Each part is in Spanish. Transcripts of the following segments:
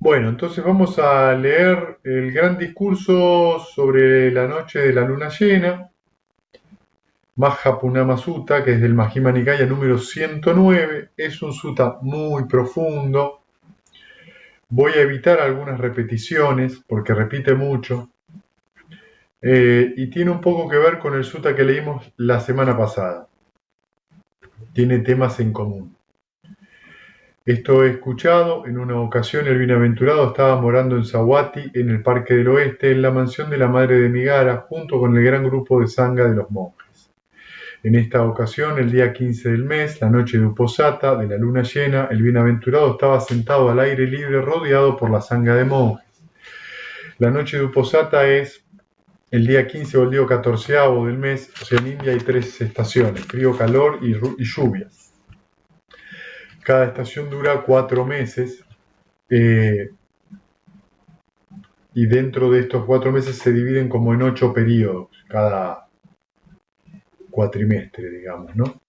Bueno, entonces vamos a leer el gran discurso sobre la noche de la luna llena, Mahapunama Sutta, que es del Majjhima Nikaya número 109. Es un sutta muy profundo. Voy a evitar algunas repeticiones porque repite mucho. Y tiene un poco que ver con el sutta que leímos la semana pasada. Tiene temas en común. Esto he escuchado. En una ocasión el bienaventurado estaba morando en Saguati, en el Parque del Oeste, en la mansión de la madre de Migara, junto con el gran grupo de sangha de los monjes. En esta ocasión, el día 15 del mes, la noche de Uposata, de la luna llena, el bienaventurado estaba sentado al aire libre rodeado por la sangha de monjes. La noche de Uposata es el día 15 o el día 14º del mes. O sea, en India hay 3 estaciones: frío, calor y lluvias. Cada estación dura 4 meses. Y dentro de estos 4 meses se dividen como en 8 periodos, cada cuatrimestre, digamos, ¿no?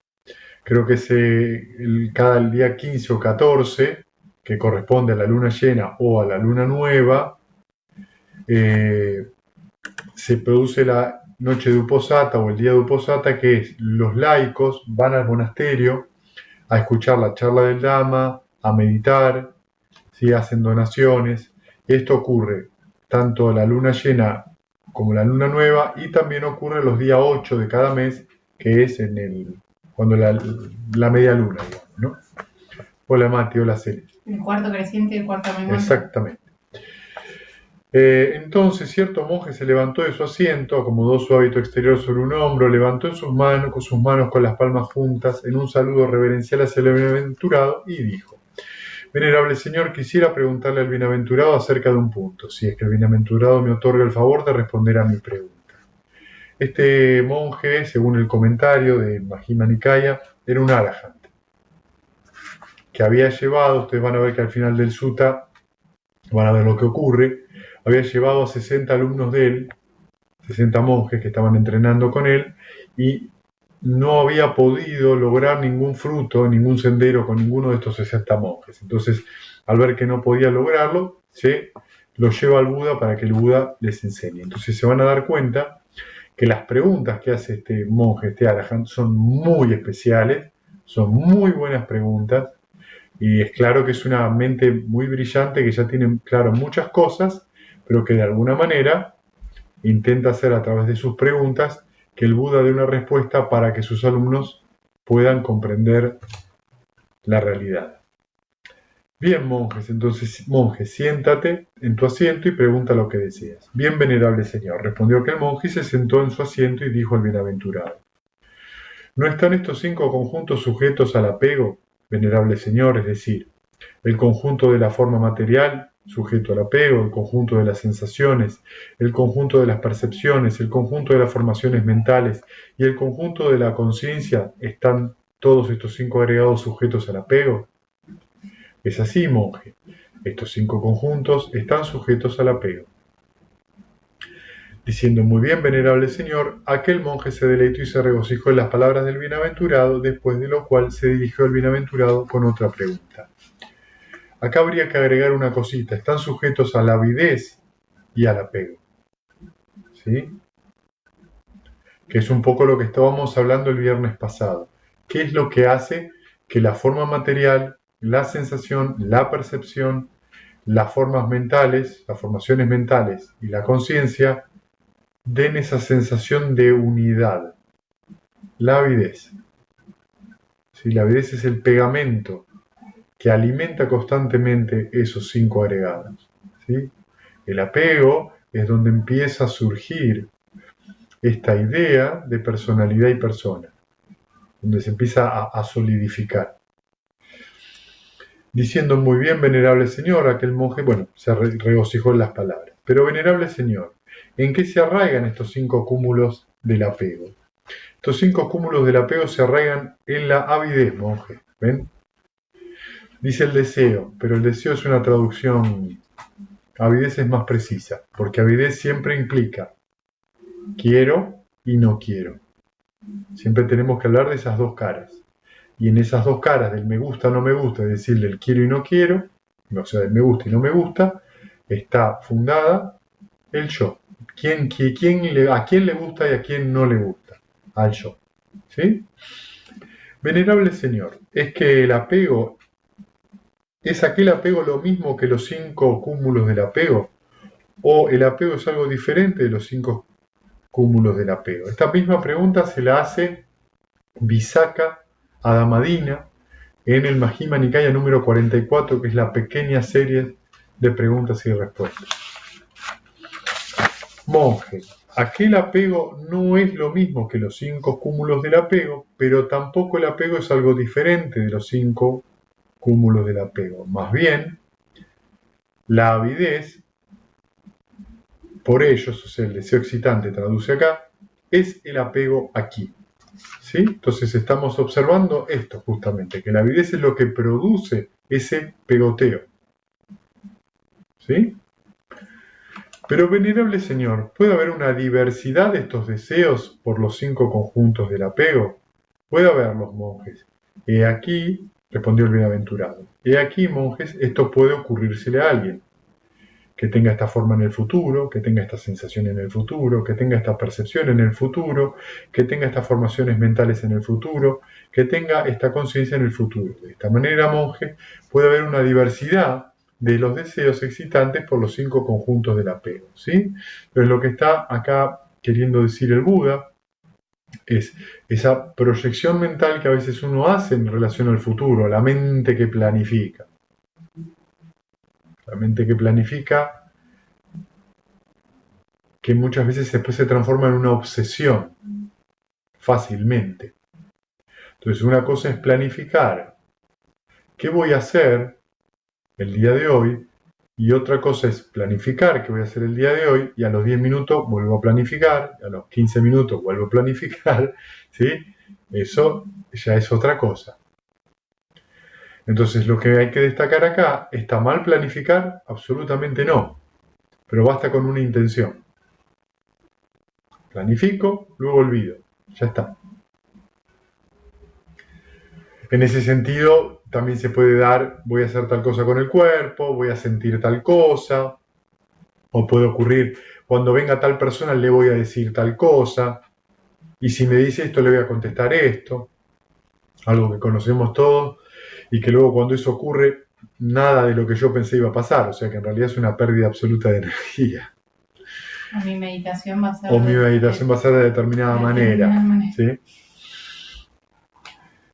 Creo que cada día 15 o 14, que corresponde a la luna llena o a la luna nueva, se produce la noche de Uposata o el día de Uposata, que es los laicos van al monasterio a escuchar la charla del Dhamma, a meditar, ¿sí? Hacen donaciones. Esto ocurre tanto la luna llena como la luna nueva, y también ocurre los días 8 de cada mes, que es cuando la media luna, digamos, ¿no? Hola Mati, hola Celeste. El cuarto creciente y el cuarto menguante. Exactamente. Entonces cierto monje se levantó de su asiento, acomodó su hábito exterior sobre un hombro, levantó sus manos con las palmas juntas en un saludo reverencial hacia el bienaventurado y dijo: Venerable Señor, quisiera preguntarle al bienaventurado acerca de un punto, si es que el bienaventurado me otorga el favor de responder a mi pregunta. Este monje, según el comentario de Majjhima Nikaya, era un arahant, que había llevado, ustedes van a ver que al final del sutta van a ver lo que ocurre, había llevado a 60 alumnos de él, 60 monjes que estaban entrenando con él, y no había podido lograr ningún fruto, ningún sendero con ninguno de estos 60 monjes. Entonces, al ver que no podía lograrlo, se lo lleva al Buda para que el Buda les enseñe. Entonces se van a dar cuenta que las preguntas que hace este monje, este arahant, son muy especiales, son muy buenas preguntas, y es claro que es una mente muy brillante que ya tiene claro muchas cosas, pero que de alguna manera intenta hacer a través de sus preguntas que el Buda dé una respuesta para que sus alumnos puedan comprender la realidad. Bien, monjes, entonces, monje, siéntate en tu asiento y pregunta lo que deseas. Bien, venerable señor, respondió aquel monje y se sentó en su asiento y dijo al bienaventurado: ¿No están estos 5 conjuntos sujetos al apego, venerable señor? Es decir, el conjunto de la forma material, sujeto al apego; el conjunto de las sensaciones, el conjunto de las percepciones, el conjunto de las formaciones mentales y el conjunto de la conciencia, ¿están todos estos 5 agregados sujetos al apego? Es así, monje. Estos 5 conjuntos están sujetos al apego. Diciendo: muy bien, venerable señor, aquel monje se deleitó y se regocijó en las palabras del bienaventurado, después de lo cual se dirigió al bienaventurado con otra pregunta. Acá habría que agregar una cosita: están sujetos a la avidez y al apego, ¿sí? Que es un poco lo que estábamos hablando el viernes pasado. ¿Qué es lo que hace que la forma material, la sensación, la percepción, las formas mentales, las formaciones mentales y la conciencia den esa sensación de unidad? La avidez. ¿Sí? La avidez es el pegamento que alimenta constantemente esos 5 agregados, ¿sí? El apego es donde empieza a surgir esta idea de personalidad y persona, donde se empieza a solidificar. Diciendo: muy bien, venerable señor, aquel monje, se regocijó en las palabras. Pero, venerable señor, ¿en qué se arraigan estos 5 cúmulos del apego? Estos 5 cúmulos del apego se arraigan en la avidez, monje. ¿Ven? Dice el deseo, pero el deseo es una traducción. Avidez es más precisa, porque avidez siempre implica quiero y no quiero. Siempre tenemos que hablar de esas dos caras. Y en esas dos caras, del me gusta o no me gusta, es decir, del quiero y no quiero, o sea, de me gusta y no me gusta, está fundada el yo. ¿A quién le gusta y a quién no le gusta? Al yo. ¿Sí? Venerable Señor, ¿es aquel apego lo mismo que los 5 cúmulos del apego? ¿O el apego es algo diferente de los 5 cúmulos del apego? Esta misma pregunta se la hace Visakha Adamadina en el Majjhima Nikaya número 44, que es la pequeña serie de preguntas y respuestas. Monje, aquel apego no es lo mismo que los 5 cúmulos del apego, pero tampoco el apego es algo diferente de los 5 cúmulos del apego. Más bien, la avidez, por ellos, o sea, el deseo excitante traduce acá, es el apego aquí. ¿Sí? Entonces estamos observando esto justamente, que la avidez es lo que produce ese pegoteo. ¿Sí? Pero venerable Señor, ¿puede haber una diversidad de estos deseos por los 5 conjuntos del apego? Puede haberlos, monjes. He aquí, respondió el bienaventurado, he aquí, monjes, esto puede ocurrírsele a alguien. Que tenga esta forma en el futuro, que tenga esta sensación en el futuro, que tenga esta percepción en el futuro, que tenga estas formaciones mentales en el futuro, que tenga esta conciencia en el futuro. De esta manera, monje, puede haber una diversidad de los deseos excitantes por los 5 conjuntos del apego. ¿Sí? Entonces, lo que está acá queriendo decir el Buda es esa proyección mental que a veces uno hace en relación al futuro, la mente que planifica. La mente que planifica, que muchas veces después se transforma en una obsesión, fácilmente. Entonces, una cosa es planificar qué voy a hacer el día de hoy, y otra cosa es planificar qué voy a hacer el día de hoy, y a los 10 minutos vuelvo a planificar, y a los 15 minutos vuelvo a planificar, ¿sí? Eso ya es otra cosa. Entonces, lo que hay que destacar acá, ¿está mal planificar? Absolutamente no, pero basta con una intención. Planifico, luego olvido, ya está. En ese sentido, también se puede dar, voy a hacer tal cosa con el cuerpo, voy a sentir tal cosa, o puede ocurrir, cuando venga tal persona le voy a decir tal cosa, y si me dice esto le voy a contestar esto, algo que conocemos todos, y que luego cuando eso ocurre, nada de lo que yo pensé iba a pasar, o sea que en realidad es una pérdida absoluta de energía. O mi meditación va a ser de determinada manera. ¿Sí?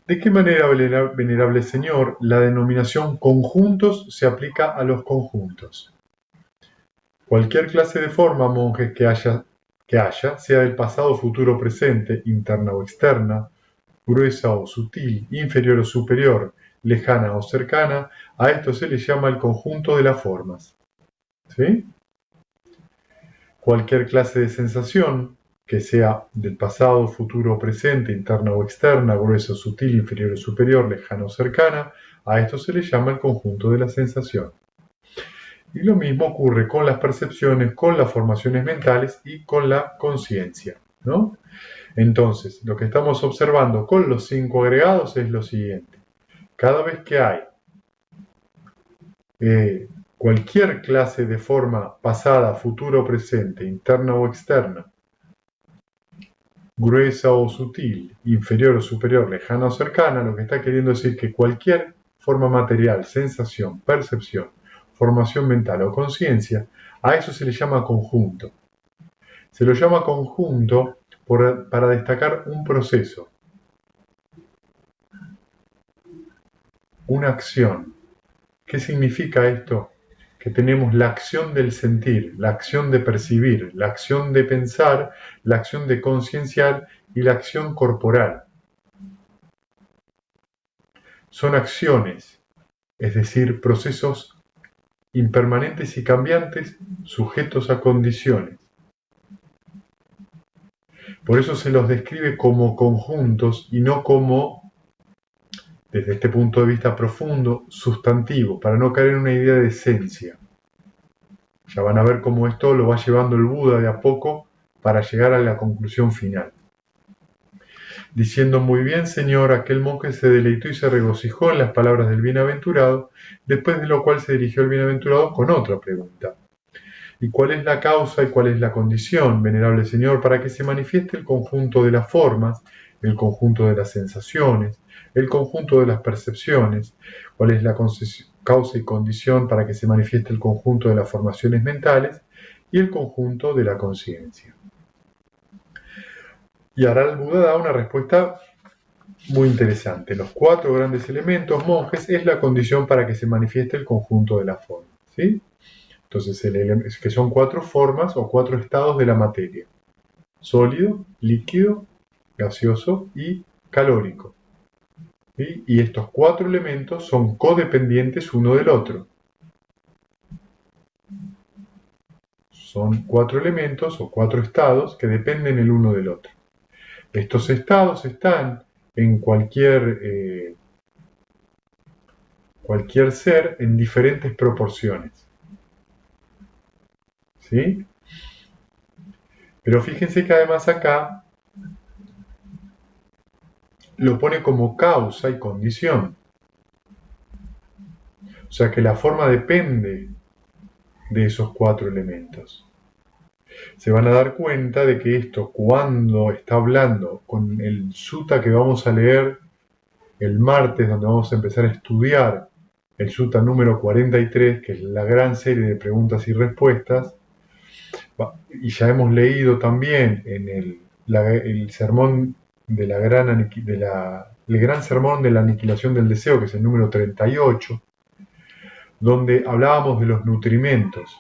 ¿De qué manera, venerable Señor, la denominación conjuntos se aplica a los conjuntos? Cualquier clase de forma, monjes, que haya, sea del pasado, futuro, presente, interna o externa, gruesa o sutil, inferior o superior, lejana o cercana, a esto se le llama el conjunto de las formas. ¿Sí? Cualquier clase de sensación, que sea del pasado, futuro o presente, interna o externa, gruesa o sutil, inferior o superior, lejana o cercana, a esto se le llama el conjunto de la sensación. Y lo mismo ocurre con las percepciones, con las formaciones mentales y con la conciencia, ¿no? Entonces, lo que estamos observando con los 5 agregados es lo siguiente. Cada vez que hay cualquier clase de forma pasada, futura o presente, interna o externa, gruesa o sutil, inferior o superior, lejana o cercana, lo que está queriendo decir que cualquier forma material, sensación, percepción, formación mental o conciencia, a eso se le llama conjunto. Se lo llama conjunto para destacar un proceso, una acción. ¿Qué significa esto? Que tenemos la acción del sentir, la acción de percibir, la acción de pensar, la acción de concienciar y la acción corporal. Son acciones, es decir, procesos impermanentes y cambiantes sujetos a condiciones. Por eso se los describe como conjuntos y no como, desde este punto de vista profundo, sustantivo, para no caer en una idea de esencia. Ya van a ver cómo esto lo va llevando el Buda de a poco para llegar a la conclusión final. Diciendo muy bien, Señor, aquel monje se deleitó y se regocijó en las palabras del bienaventurado, después de lo cual se dirigió el bienaventurado con otra pregunta. ¿Y cuál es la causa y cuál es la condición, venerable Señor, para que se manifieste el conjunto de las formas, el conjunto de las sensaciones, el conjunto de las percepciones? ¿Cuál es la causa y condición para que se manifieste el conjunto de las formaciones mentales y el conjunto de la conciencia? Y ahora el Buda da una respuesta muy interesante. Los 4 grandes elementos, monjes, es la condición para que se manifieste el conjunto de las formas, ¿sí? Entonces, que son 4 formas o 4 estados de la materia: sólido, líquido, gaseoso y calórico. ¿Sí? Y estos 4 elementos son codependientes uno del otro. Son 4 elementos o 4 estados que dependen el uno del otro. Estos estados están en cualquier ser en diferentes proporciones. ¿Sí? Pero fíjense que además acá lo pone como causa y condición. O sea que la forma depende de esos 4 elementos. Se van a dar cuenta de que esto, cuando está hablando con el sutta que vamos a leer el martes, donde vamos a empezar a estudiar el sutta número 43, que es la gran serie de preguntas y respuestas, y ya hemos leído también en el sermón de el gran sermón de la aniquilación del deseo, que es el número 38, donde hablábamos de los nutrimentos.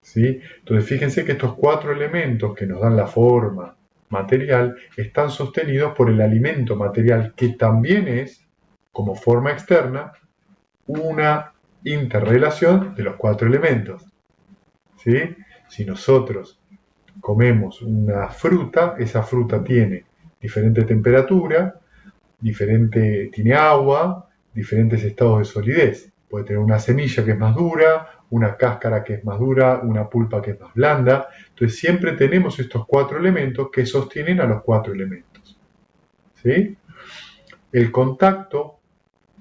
¿Sí? Entonces fíjense que estos 4 elementos que nos dan la forma material están sostenidos por el alimento material, que también es, como forma externa, una interrelación de los 4 elementos. ¿Sí? Si nosotros comemos una fruta, esa fruta tiene diferente temperatura, tiene agua, diferentes estados de solidez. Puede tener una semilla que es más dura, una cáscara que es más dura, una pulpa que es más blanda. Entonces siempre tenemos estos 4 elementos que sostienen a los 4 elementos. ¿Sí? El contacto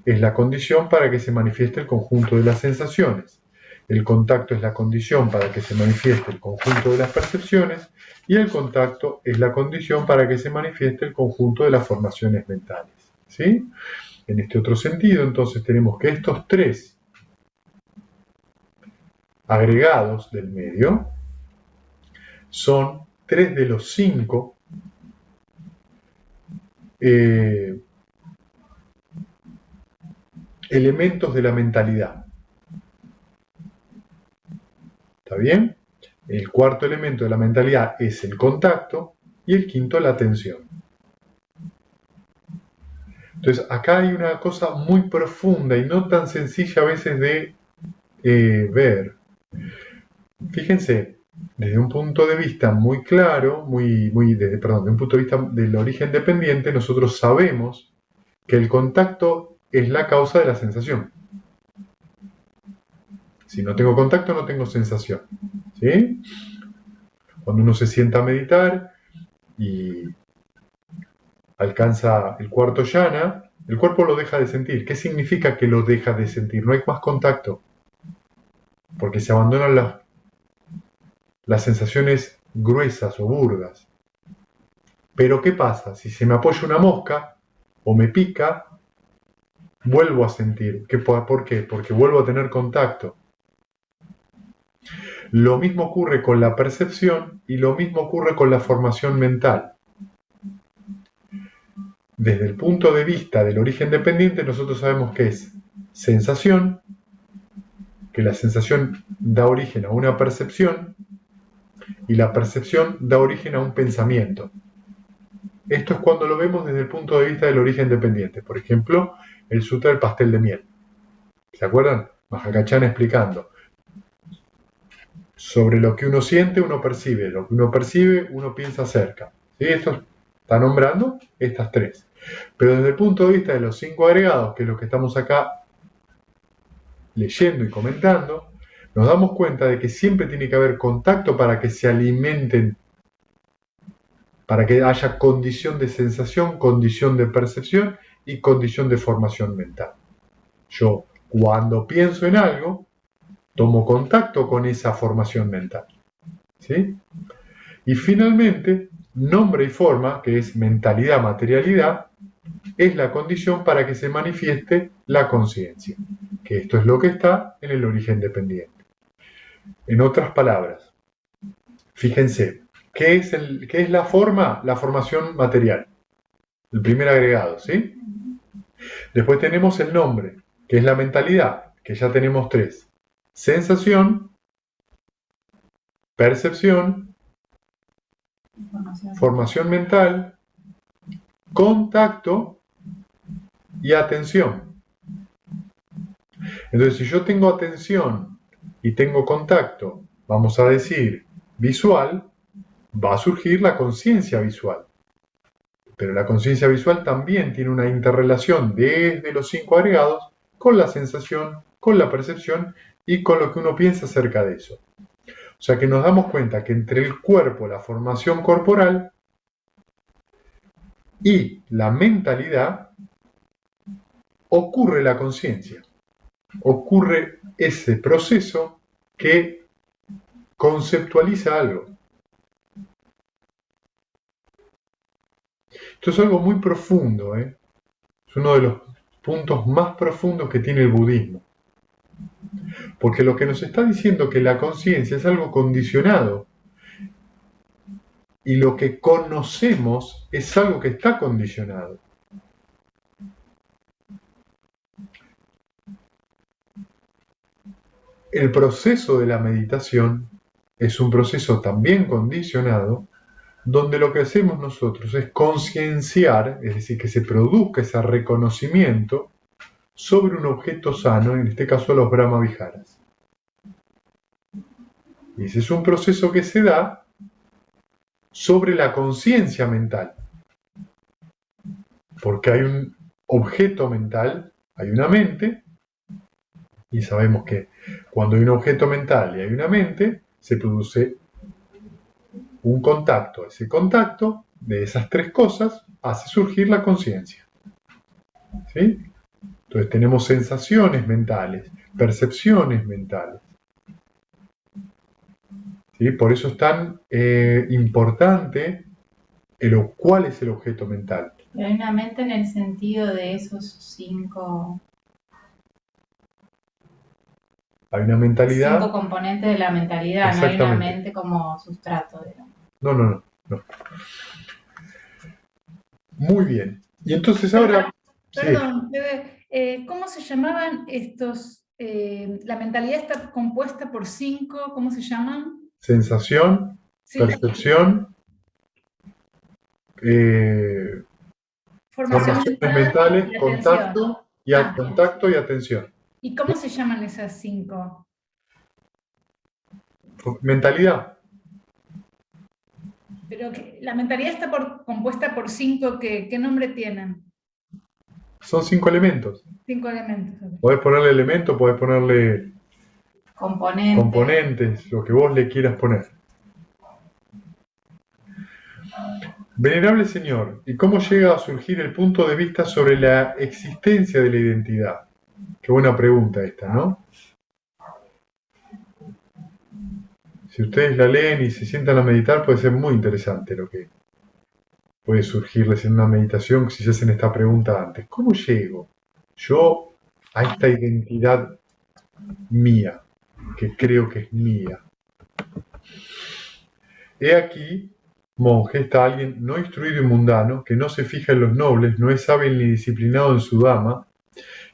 es la condición para que se manifieste el conjunto de las sensaciones. El contacto es la condición para que se manifieste el conjunto de las percepciones, y el contacto es la condición para que se manifieste el conjunto de las formaciones mentales. ¿Sí? En este otro sentido, entonces, tenemos que estos 3 agregados del medio son 3 de los 5 elementos de la mentalidad. ¿Está bien? El 4.º elemento de la mentalidad es el contacto y el 5.º la atención. Entonces acá hay una cosa muy profunda y no tan sencilla a veces de ver. Fíjense, desde un punto de vista muy claro, desde un punto de vista del origen dependiente, nosotros sabemos que el contacto es la causa de la sensación. Si no tengo contacto, no tengo sensación. ¿Sí? Cuando uno se sienta a meditar y alcanza el 4.º jhana, el cuerpo lo deja de sentir. ¿Qué significa que lo deja de sentir? No hay más contacto, porque se abandonan las sensaciones gruesas o burdas. Pero ¿qué pasa? Si se me apoya una mosca o me pica, vuelvo a sentir. ¿Por qué? Porque vuelvo a tener contacto. Lo mismo ocurre con la percepción y lo mismo ocurre con la formación mental. Desde el punto de vista del origen dependiente, nosotros sabemos que es sensación, que la sensación da origen a una percepción y la percepción da origen a un pensamiento. Esto es cuando lo vemos desde el punto de vista del origen dependiente. Por ejemplo, el sutra del pastel de miel. ¿Se acuerdan? Mahakachana explicando. Sobre lo que uno siente, uno percibe. Lo que uno percibe, uno piensa acerca. ¿Sí? Esto está nombrando estas 3. Pero desde el punto de vista de los 5 agregados, que es lo que estamos acá leyendo y comentando, nos damos cuenta de que siempre tiene que haber contacto para que se alimenten para que haya condición de sensación, condición de percepción y condición de formación mental. Yo, cuando pienso en algo, tomo contacto con esa formación mental. ¿Sí? Y finalmente, nombre y forma, que es mentalidad, materialidad, es la condición para que se manifieste la conciencia, que esto es lo que está en el origen dependiente. En otras palabras, fíjense, ¿qué es la forma? La formación material, el primer agregado, ¿sí? Después tenemos el nombre, que es la mentalidad, que ya tenemos tres. Sensación, percepción, formación mental, contacto y atención. Entonces, si yo tengo atención y tengo contacto, vamos a decir, visual, va a surgir la conciencia visual. Pero la conciencia visual también tiene una interrelación desde los 5 agregados con la sensación, con la percepción y con lo que uno piensa acerca de eso. O sea que nos damos cuenta que entre el cuerpo, la formación corporal y la mentalidad ocurre la conciencia. Ocurre ese proceso que conceptualiza algo. Esto es algo muy profundo, ¿eh? Es uno de los puntos más profundos que tiene el budismo. Porque lo que nos está diciendo que la conciencia es algo condicionado. Y lo que conocemos es algo que está condicionado. El proceso de la meditación es un proceso también condicionado, donde lo que hacemos nosotros es concienciar, es decir, que se produzca ese reconocimiento sobre un objeto sano, en este caso los Brahmaviharas. Y ese es un proceso que se da sobre la conciencia mental. Porque hay un objeto mental, hay una mente, y sabemos que cuando hay un objeto mental y hay una mente, se produce un contacto. Ese contacto de esas tres cosas hace surgir la conciencia. ¿Sí? Entonces tenemos sensaciones mentales, percepciones mentales. ¿Sí? Por eso es tan importante cuál es el objeto mental. Pero hay una mente en el sentido de esos 5... Hay una mentalidad. 5 componentes de la mentalidad, no hay una mente como sustrato. No. Muy bien. Y entonces ahora... Perdón, Bebe, ¿cómo se llamaban estos? La mentalidad está compuesta por 5, ¿cómo se llaman? Sensación, sí. Percepción, formaciones mentales, contacto y atención. ¿Y cómo se llaman esas 5? Mentalidad. Pero la mentalidad está compuesta por 5, ¿qué nombre tienen? Son 5 elementos. 5 elementos. Okay. Podés ponerle elemento, podés ponerle componentes, lo que vos le quieras poner. Venerable Señor, ¿y cómo llega a surgir el punto de vista sobre la existencia de la identidad? Qué buena pregunta esta, ¿no? Si ustedes la leen y se sientan a meditar, puede ser muy interesante lo que puede surgirles en una meditación si se hacen esta pregunta antes. ¿Cómo llego yo a esta identidad mía, que creo que es mía? He aquí, monje, está alguien no instruido y mundano, que no se fija en los nobles, no es hábil ni disciplinado en su dama,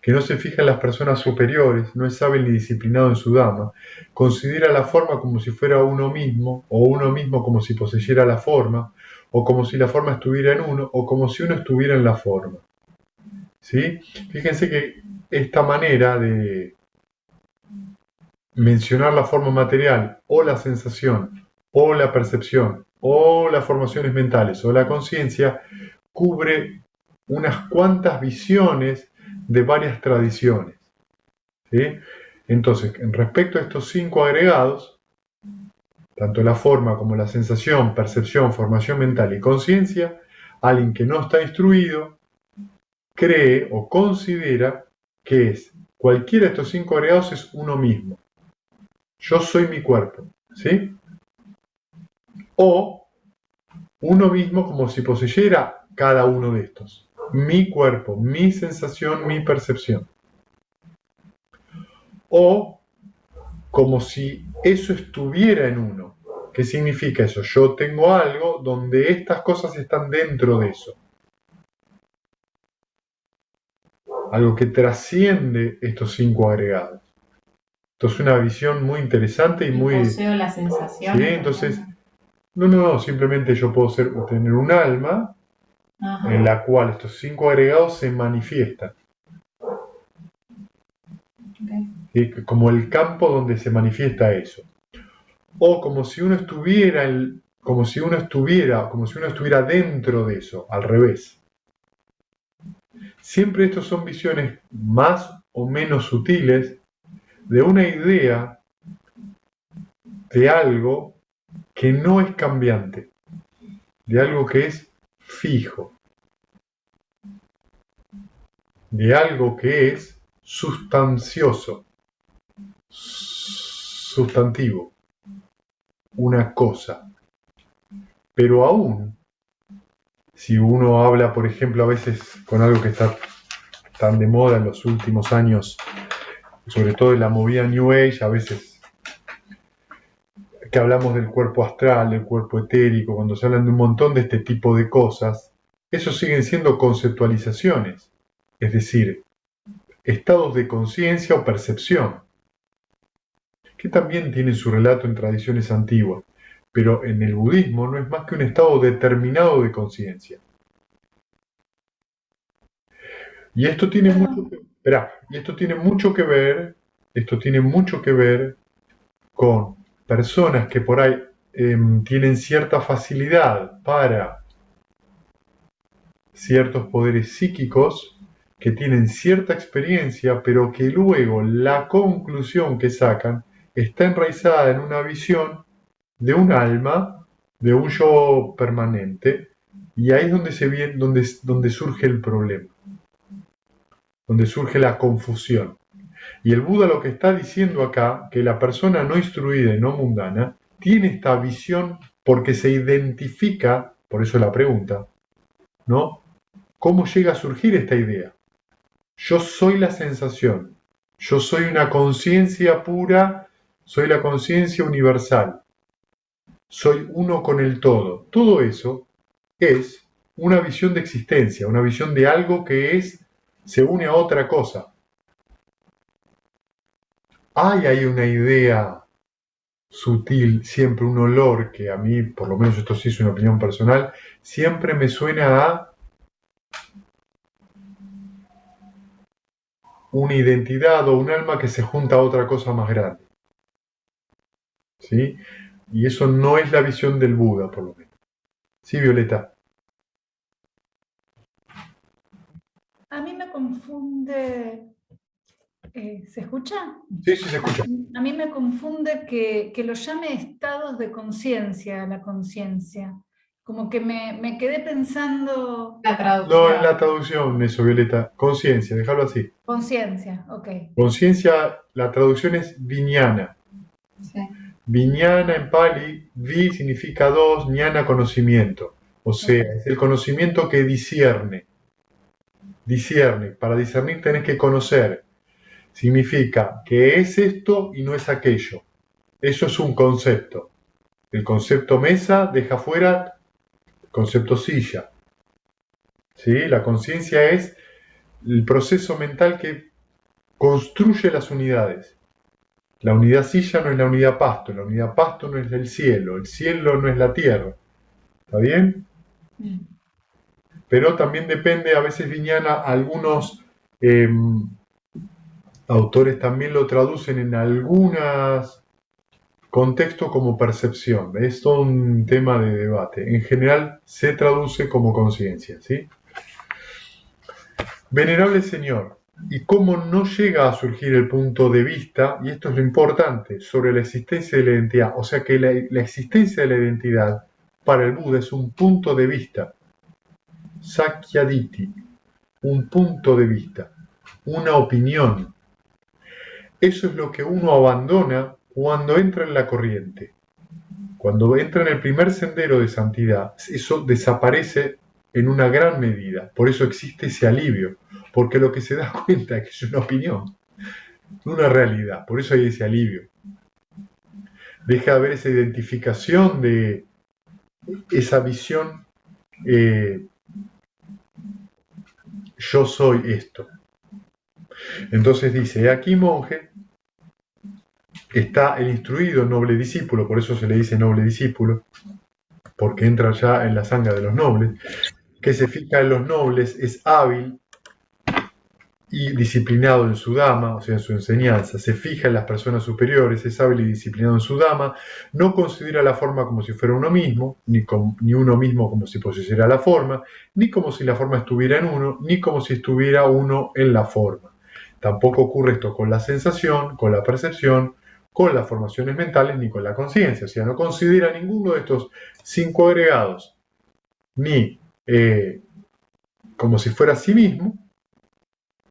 que no se fija en las personas superiores, no es hábil ni disciplinado en su dama, considera la forma como si fuera uno mismo, o uno mismo como si poseyera la forma, o como si la forma estuviera en uno, o como si uno estuviera en la forma. ¿Sí? Fíjense que esta manera de mencionar la forma material, o la sensación, o la percepción, o las formaciones mentales, o la conciencia, cubre unas cuantas visiones de varias tradiciones. ¿Sí? Entonces, respecto a estos 5 agregados, tanto la forma como la sensación, percepción, formación mental y conciencia, alguien que no está instruido cree o considera que cualquiera de estos 5 agregados es uno mismo. Yo soy mi cuerpo, ¿sí? O uno mismo como si poseyera cada uno de estos. Mi cuerpo, mi sensación, mi percepción. O como si eso estuviera en uno. ¿Qué significa eso? Yo tengo algo donde estas cosas están dentro de eso. Algo que trasciende estos 5 agregados. Esto es una visión muy interesante y muy... Poseo la sensación. Sí, entonces... No, simplemente yo puedo tener un alma en la cual estos 5 agregados se manifiestan. Okay. Como el campo donde se manifiesta eso. O como si uno estuviera dentro de eso, al revés. Siempre estos son visiones más o menos sutiles de una idea de algo que no es cambiante, de algo que es fijo, de algo que es sustancioso, sustantivo, una cosa. Pero aún, si uno habla, por ejemplo, a veces con algo que está tan de moda en los últimos años, sobre todo en la movida New Age, a veces que hablamos del cuerpo astral, del cuerpo etérico, cuando se hablan de un montón de este tipo de cosas, esos siguen siendo conceptualizaciones, es decir, estados de conciencia o percepción, que también tienen su relato en tradiciones antiguas, pero en el budismo no es más que un estado determinado de conciencia. Y esto tiene mucho que ver con personas que por ahí tienen cierta facilidad para ciertos poderes psíquicos, que tienen cierta experiencia, pero que luego la conclusión que sacan está enraizada en una visión de un alma, de un yo permanente, y ahí es donde surge el problema, donde surge la confusión. Y el Buda lo que está diciendo acá, que la persona no instruida y no mundana tiene esta visión porque se identifica, por eso la pregunta, ¿no? ¿Cómo llega a surgir esta idea? Yo soy la sensación, yo soy una conciencia pura, soy la conciencia universal, soy uno con el todo. Todo eso es una visión de existencia, una visión de algo que se une a otra cosa. Hay una idea sutil, siempre un olor que a mí, por lo menos esto sí es una opinión personal, siempre me suena a una identidad o un alma que se junta a otra cosa más grande. ¿Sí? Y eso no es la visión del Buda, por lo menos. Sí, Violeta. A mí me confunde... ¿Se escucha? Sí, se escucha. A mí me confunde que lo llame estados de conciencia, la conciencia. Como que me quedé pensando... La traducción. No en la traducción, eso, Violeta. Conciencia, déjalo así. Conciencia, ok. Conciencia, la traducción es viñana. Sí. Viñana en Pali, vi significa 2, ñana conocimiento. O sea, es el conocimiento que discierne. Discierne. Para discernir tenés que conocer. Significa que es esto y no es aquello. Eso es un concepto. El concepto mesa deja fuera el concepto silla. ¿Sí? La conciencia es el proceso mental que construye las unidades. La unidad silla no es la unidad pasto no es el cielo no es la tierra. ¿Está bien? Pero también depende, a veces Viñana, algunos autores también lo traducen en algunos contextos como percepción. Es todo un tema de debate. En general se traduce como conciencia, ¿sí? Venerable Señor, y cómo no llega a surgir el punto de vista, y esto es lo importante, sobre la existencia de la identidad. O sea que la existencia de la identidad para el Buda es un punto de vista, Sakyaditi, un punto de vista, una opinión. Eso es lo que uno abandona cuando entra en la corriente. Cuando entra en el primer sendero de santidad, eso desaparece en una gran medida. Por eso existe ese alivio, porque lo que se da cuenta es que es una opinión, no una realidad. Por eso hay ese alivio. Deja de haber esa identificación de esa visión, yo soy esto. Entonces dice, aquí monje, está el instruido noble discípulo, por eso se le dice noble discípulo, porque entra ya en la sangre de los nobles, que se fija en los nobles, es hábil y disciplinado en su dhamma, o sea, en su enseñanza, se fija en las personas superiores, es hábil y disciplinado en su dhamma, no considera la forma como si fuera uno mismo, ni uno mismo como si poseyera la forma, ni como si la forma estuviera en uno, ni como si estuviera uno en la forma. Tampoco ocurre esto con la sensación, con la percepción, con las formaciones mentales, ni con la conciencia. O sea, no considera ninguno de estos 5 agregados, ni como si fuera sí mismo,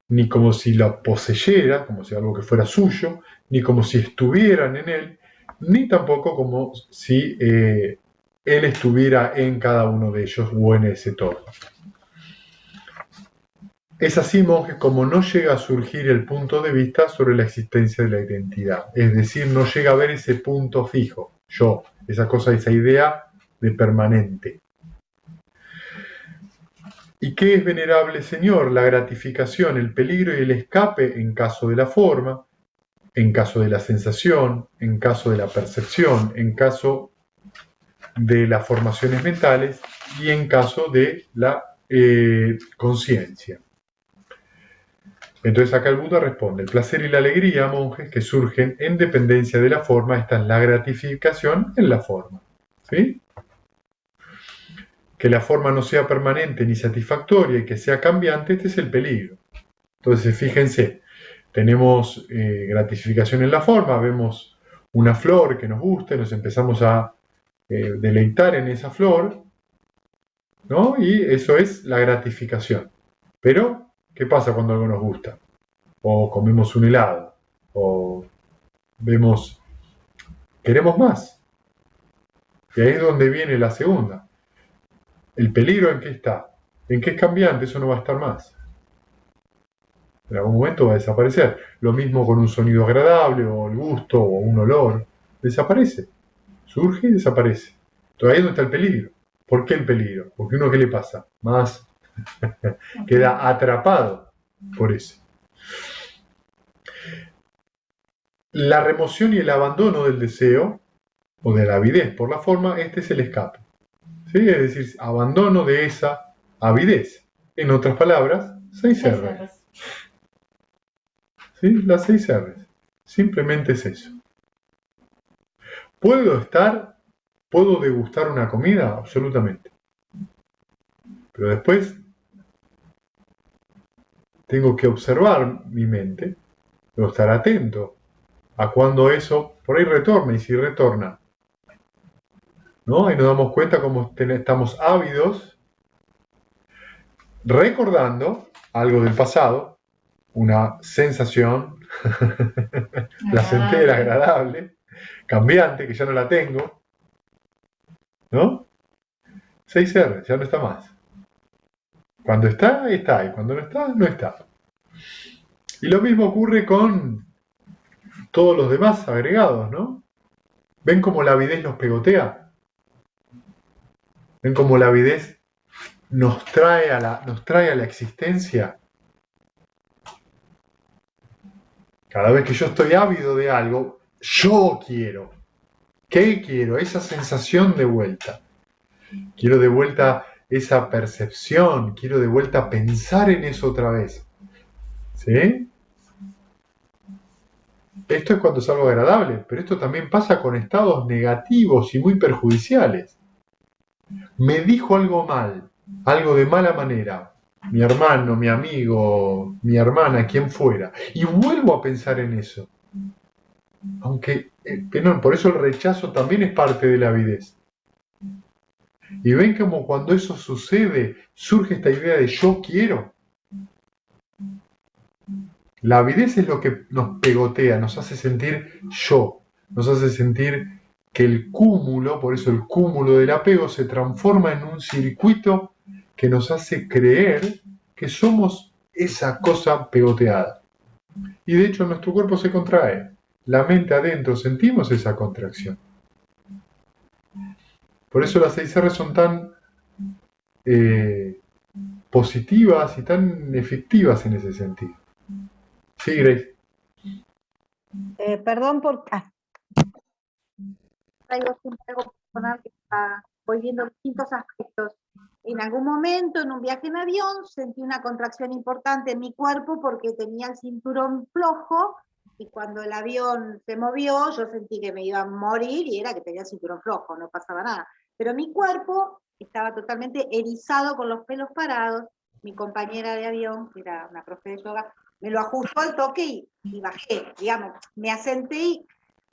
ni como si la poseyera, como si algo que fuera suyo, ni como si estuvieran en él, ni tampoco como si él estuviera en cada uno de ellos o en ese todo. Es así, monjes, como no llega a surgir el punto de vista sobre la existencia de la identidad. Es decir, no llega a ver ese punto fijo, yo, esa cosa, esa idea de permanente. ¿Y qué es, venerable Señor? La gratificación, el peligro y el escape en caso de la forma, en caso de la sensación, en caso de la percepción, en caso de las formaciones mentales y en caso de la conciencia. Entonces acá el Buda responde, el placer y la alegría, monjes, que surgen en dependencia de la forma, esta es la gratificación en la forma. ¿Sí? Que la forma no sea permanente ni satisfactoria y que sea cambiante, este es el peligro. Entonces fíjense, tenemos gratificación en la forma, vemos una flor que nos gusta y nos empezamos a deleitar en esa flor, ¿no? Y eso es la gratificación. Pero, ¿qué pasa cuando algo nos gusta? O comemos un helado, o vemos, queremos más. Y ahí es donde viene la segunda. ¿El peligro en qué está? En qué es cambiante, eso no va a estar más. En algún momento va a desaparecer. Lo mismo con un sonido agradable, o el gusto, o un olor. Desaparece. Surge y desaparece. Entonces ahí es donde está el peligro. ¿Por qué el peligro? Porque uno, ¿qué le pasa? Más queda atrapado por eso. La remoción y el abandono del deseo, o de la avidez por la forma, este es el escape. ¿Sí? Es decir, abandono de esa avidez. En otras palabras, 6 R's. ¿Sí? Las 6 R's. Simplemente es eso. ¿Puedo degustar una comida? Absolutamente. Pero después tengo que observar mi mente, debo estar atento a cuando eso por ahí retorna, y si retorna, ¿no? Y nos damos cuenta cómo estamos ávidos, recordando algo del pasado, una sensación placentera, agradable, cambiante, que ya no la tengo, ¿no? 6 R, ya no está más. Cuando está, está, y cuando no está, no está. Y lo mismo ocurre con todos los demás agregados, ¿no? ¿Ven cómo la avidez nos pegotea? ¿Ven cómo la avidez nos trae a la existencia? Cada vez que yo estoy ávido de algo, yo quiero. ¿Qué quiero? Esa sensación de vuelta. Quiero de vuelta esa percepción, quiero de vuelta pensar en eso otra vez. ¿Sí? Esto es cuando es algo agradable, pero esto también pasa con estados negativos y muy perjudiciales. Me dijo algo mal, algo de mala manera. mi hermano, mi amigo, mi hermana, quien fuera, y vuelvo a pensar en eso. Aunque, no, por eso el rechazo también es parte de la avidez. Y ven como cuando eso sucede, surge esta idea de yo quiero. La avidez es lo que nos pegotea, nos hace sentir yo, nos hace sentir que el cúmulo, por eso el cúmulo del apego, se transforma en un circuito que nos hace creer que somos esa cosa pegoteada. Y de hecho nuestro cuerpo se contrae. La mente adentro sentimos esa contracción. Por eso las 6R son tan positivas y tan efectivas en ese sentido. Sí, Grace. Perdón por... Traigo siempre algo personal que voy viendo distintos aspectos. En algún momento, en un viaje en avión, sentí una contracción importante en mi cuerpo porque tenía el cinturón flojo y cuando el avión se movió, yo sentí que me iba a morir y era que tenía el cinturón flojo, no pasaba nada. Pero mi cuerpo estaba totalmente erizado con los pelos parados. Mi compañera de avión, que era una profe de yoga, me lo ajustó al toque y bajé, digamos, me asenté y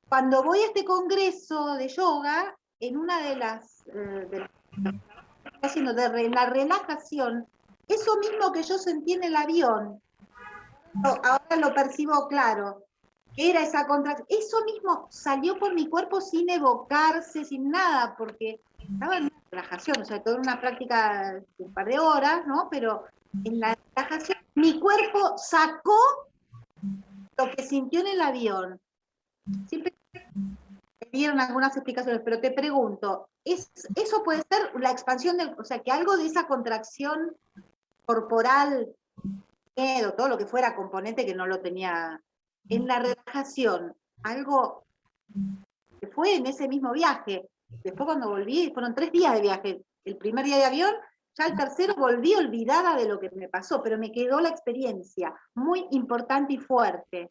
cuando voy a este congreso de yoga, en una de las haciendo de la relajación, eso mismo que yo sentí en el avión, ahora lo percibo claro, que era esa contracción, eso mismo salió por mi cuerpo sin evocarse, sin nada, porque estaba en una relajación, o sea, toda una práctica de un par de horas, ¿no? Pero en la relajación, mi cuerpo sacó lo que sintió en el avión. Siempre me dieron algunas explicaciones, pero te pregunto, ¿eso puede ser la expansión o sea, que algo de esa contracción corporal, miedo, todo lo que fuera componente que no lo tenía en la relajación, algo que fue en ese mismo viaje? Después cuando volví, fueron 3 días de viaje, el primer día de avión, ya el tercero volví olvidada de lo que me pasó, pero me quedó la experiencia muy importante y fuerte.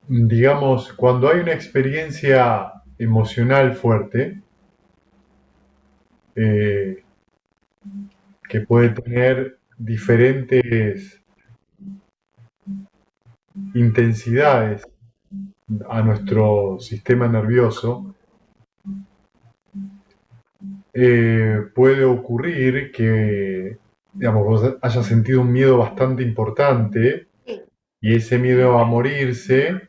Digamos, cuando hay una experiencia emocional fuerte, que puede tener diferentes intensidades a nuestro sistema nervioso, puede ocurrir que, digamos, vos hayas sentido un miedo bastante importante y ese miedo a morirse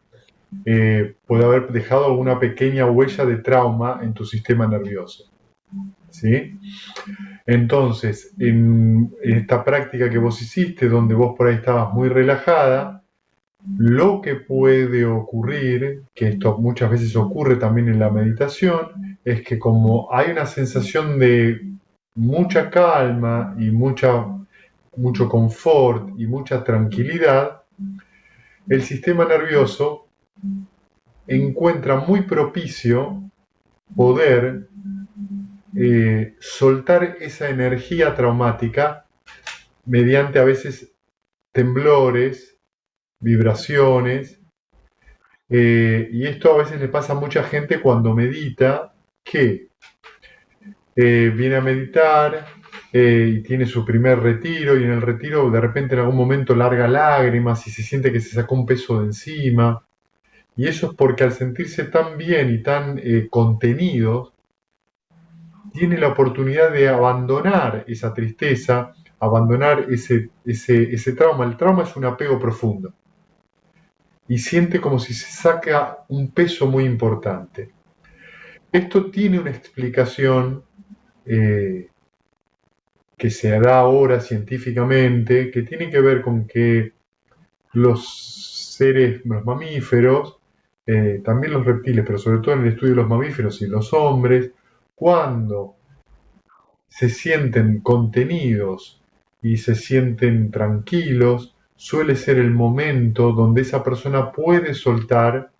puede haber dejado una pequeña huella de trauma en tu sistema nervioso. ¿Sí? Entonces, en esta práctica que vos hiciste, donde vos por ahí estabas muy relajada, lo que puede ocurrir, que esto muchas veces ocurre también en la meditación, es que como hay una sensación de mucha calma y mucho confort y mucha tranquilidad, el sistema nervioso encuentra muy propicio poder soltar esa energía traumática mediante a veces temblores, vibraciones, y esto a veces le pasa a mucha gente cuando medita, que viene a meditar y tiene su primer retiro, y en el retiro de repente en algún momento larga lágrimas y se siente que se sacó un peso de encima, y eso es porque al sentirse tan bien y tan contenidos, tiene la oportunidad de abandonar esa tristeza, abandonar ese trauma. El trauma es un apego profundo. Y siente como si se saca un peso muy importante. Esto tiene una explicación que se da ahora científicamente, que tiene que ver con que los mamíferos, también los reptiles, pero sobre todo en el estudio de los mamíferos y los hombres, cuando se sienten contenidos y se sienten tranquilos, suele ser el momento donde esa persona puede soltar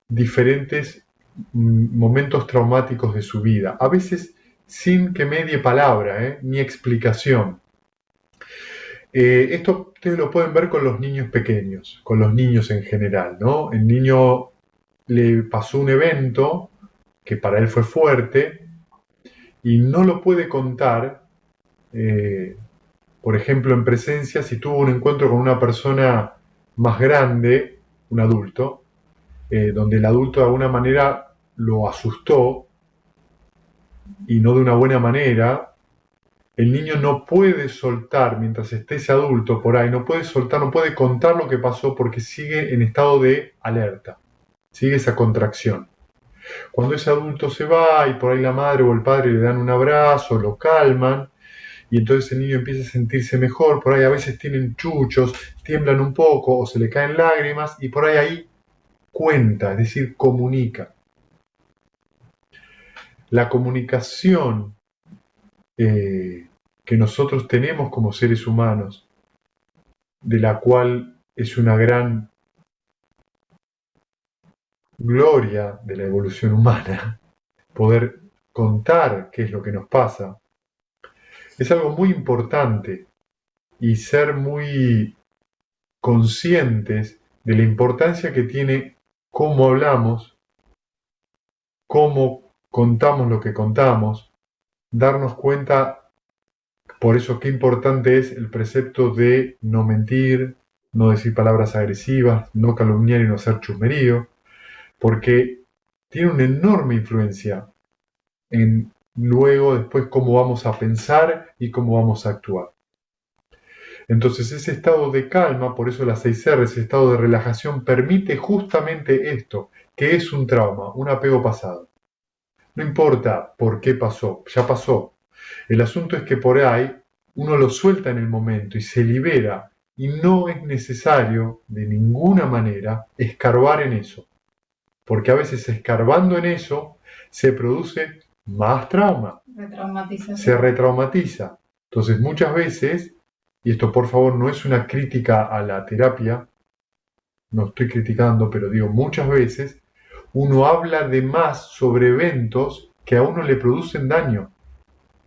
diferentes momentos traumáticos de su vida, a veces sin que medie palabra, ni explicación. Esto ustedes lo pueden ver con los niños pequeños, con los niños en general, ¿no? El niño le pasó un evento que para él fue fuerte y no lo puede contar por ejemplo, en presencia, si tuvo un encuentro con una persona más grande, un adulto, donde el adulto de alguna manera lo asustó y no de una buena manera, el niño no puede soltar, mientras esté ese adulto por ahí, no puede soltar, no puede contar lo que pasó porque sigue en estado de alerta, sigue esa contracción. Cuando ese adulto se va y por ahí la madre o el padre le dan un abrazo, lo calman, y entonces el niño empieza a sentirse mejor, por ahí a veces tienen chuchos, tiemblan un poco o se le caen lágrimas y por ahí cuenta, es decir, comunica. La comunicación que nosotros tenemos como seres humanos, de la cual es una gran gloria de la evolución humana, poder contar qué es lo que nos pasa, es algo muy importante y ser muy conscientes de la importancia que tiene cómo hablamos, cómo contamos lo que contamos, darnos cuenta, por eso qué importante es el precepto de no mentir, no decir palabras agresivas, no calumniar y no hacer chusmerío, porque tiene una enorme influencia en luego después cómo vamos a pensar y cómo vamos a actuar. Entonces ese estado de calma, por eso las 6R, ese estado de relajación, permite justamente esto, que es un trauma, un apego pasado. No importa por qué pasó, ya pasó. El asunto es que por ahí uno lo suelta en el momento y se libera y no es necesario de ninguna manera escarbar en eso. Porque a veces escarbando en eso se produce más trauma, se retraumatiza. Entonces muchas veces, y esto por favor no es una crítica a la terapia, no estoy criticando, pero digo muchas veces, uno habla de más sobre eventos que a uno le producen daño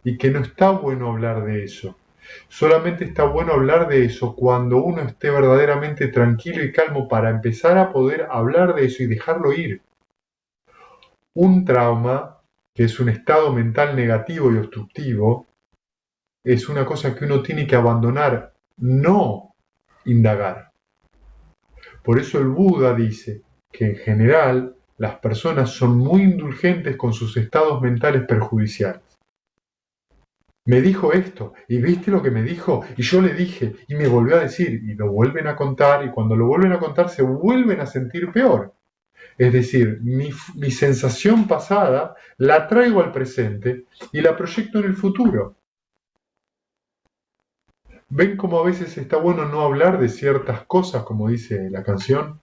y que no está bueno hablar de eso. Solamente está bueno hablar de eso cuando uno esté verdaderamente tranquilo y calmo para empezar a poder hablar de eso y dejarlo ir. Un trauma, que es un estado mental negativo y obstructivo, es una cosa que uno tiene que abandonar, no indagar. Por eso el Buda dice que en general las personas son muy indulgentes con sus estados mentales perjudiciales. Me dijo esto, y viste lo que me dijo, y yo le dije, y me volvió a decir, y lo vuelven a contar, y cuando lo vuelven a contar se vuelven a sentir peor. Es decir, mi sensación pasada la traigo al presente y la proyecto en el futuro. ¿Ven cómo a veces está bueno no hablar de ciertas cosas, como dice la canción?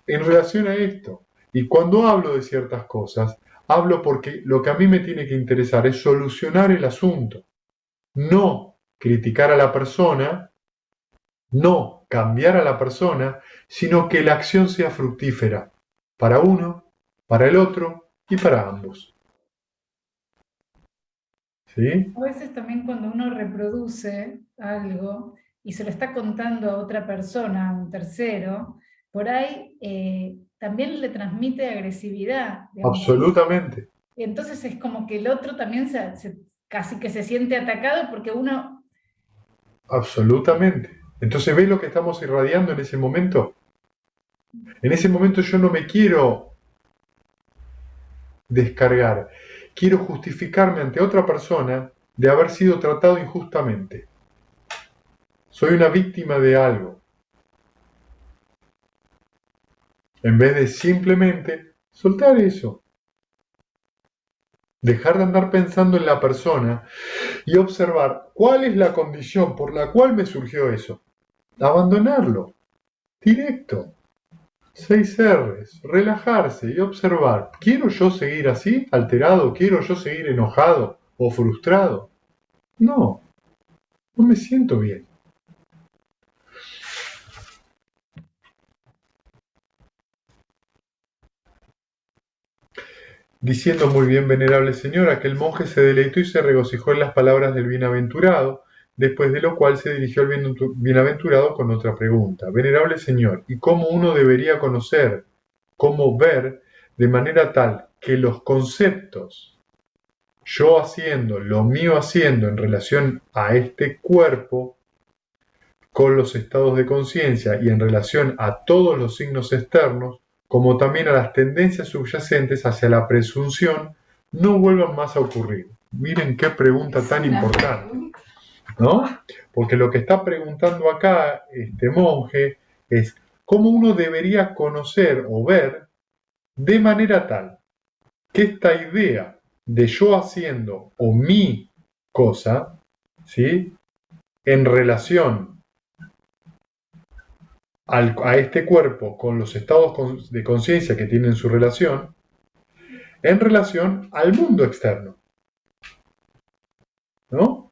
En relación a esto. Y cuando hablo de ciertas cosas, hablo porque lo que a mí me tiene que interesar es solucionar el asunto, no criticar a la persona, no cambiar a la persona, sino que la acción sea fructífera para uno, para el otro y para ambos. ¿Sí? A veces también cuando uno reproduce algo y se lo está contando a otra persona, a un tercero, por ahí también le transmite agresividad. Digamos. Absolutamente. Entonces es como que el otro también casi que se siente atacado porque uno... Absolutamente. Entonces, ¿ves lo que estamos irradiando en ese momento? En ese momento yo no me quiero descargar, quiero justificarme ante otra persona de haber sido tratado injustamente. Soy una víctima de algo. En vez de simplemente soltar eso. Dejar de andar pensando en la persona y observar cuál es la condición por la cual me surgió eso. Abandonarlo. Directo. 6 R's. Relajarse y observar. ¿Quiero yo seguir así, alterado? ¿Quiero yo seguir enojado o frustrado? No. No me siento bien. Diciendo muy bien, venerable señor, aquel monje se deleitó y se regocijó en las palabras del bienaventurado, después de lo cual se dirigió al bienaventurado con otra pregunta. Venerable señor, ¿y cómo uno debería conocer, cómo ver, de manera tal que los conceptos yo haciendo, lo mío haciendo en relación a este cuerpo, con los estados de conciencia y en relación a todos los signos externos, como también a las tendencias subyacentes hacia la presunción, no vuelvan más a ocurrir. Miren qué pregunta tan importante, ¿no? Porque lo que está preguntando acá este monje es cómo uno debería conocer o ver de manera tal que esta idea de yo haciendo o mi cosa, ¿sí?, en relación a este cuerpo con los estados de conciencia que tienen su relación, en relación al mundo externo, ¿no?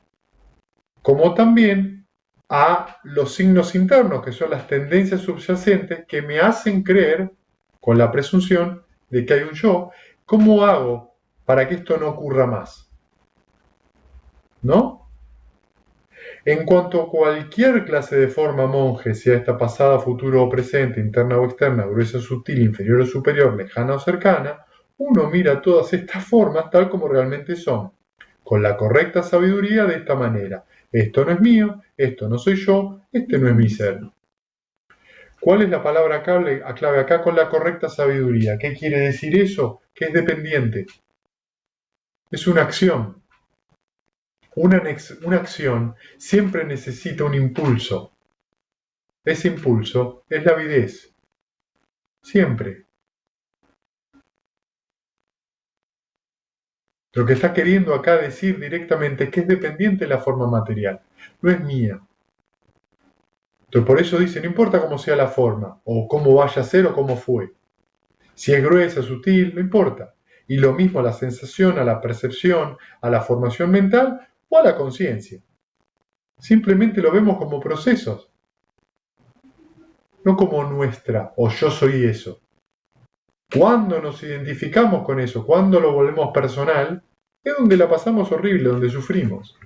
Como también a los signos internos, que son las tendencias subyacentes que me hacen creer, con la presunción de que hay un yo. ¿Cómo hago para que esto no ocurra más? ¿No? En cuanto a cualquier clase de forma, monje, sea esta pasada, futuro o presente, interna o externa, gruesa o sutil, inferior o superior, lejana o cercana, uno mira todas estas formas tal como realmente son, con la correcta sabiduría de esta manera. Esto no es mío, esto no soy yo, este no es mi ser. ¿Cuál es la palabra clave acá con la correcta sabiduría? ¿Qué quiere decir eso? Que es dependiente. Es una acción. Una acción siempre necesita un impulso. Ese impulso es la avidez. Siempre. Lo que está queriendo acá decir directamente es que es dependiente de la forma material. No es mía. Entonces por eso dice, no importa cómo sea la forma, o cómo vaya a ser o cómo fue. Si es gruesa, sutil, no importa. Y lo mismo a la sensación, a la percepción, a la formación mental o a la conciencia. Simplemente lo vemos como procesos. No como nuestra, o yo soy eso. Cuando nos identificamos con eso, cuando lo volvemos personal, es donde la pasamos horrible, donde sufrimos.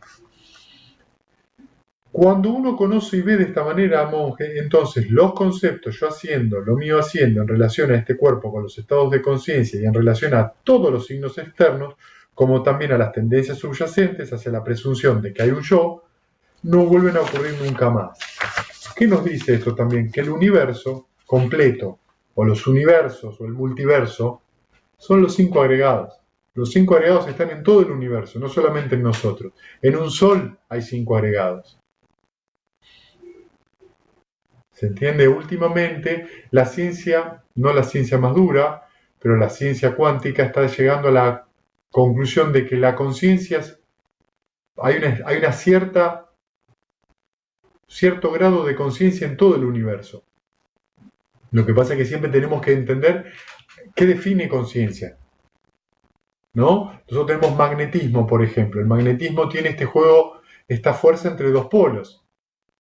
Cuando uno conoce y ve de esta manera a monje, entonces los conceptos yo haciendo, lo mío haciendo en relación a este cuerpo con los estados de conciencia y en relación a todos los signos externos, como también a las tendencias subyacentes hacia la presunción de que hay un yo, no vuelven a ocurrir nunca más. ¿Qué nos dice esto también? Que el universo completo, o los universos, o el multiverso, son los 5 agregados. Los 5 agregados están en todo el universo, no solamente en nosotros. En un sol hay 5 agregados. ¿Se entiende? Últimamente, la ciencia, no la ciencia más dura, pero la ciencia cuántica está llegando a la conclusión de que la conciencia, hay una cierto grado de conciencia en todo el universo. Lo que pasa es que siempre tenemos que entender qué define conciencia, ¿no? Nosotros tenemos magnetismo, por ejemplo. El magnetismo tiene este juego, esta fuerza entre dos polos.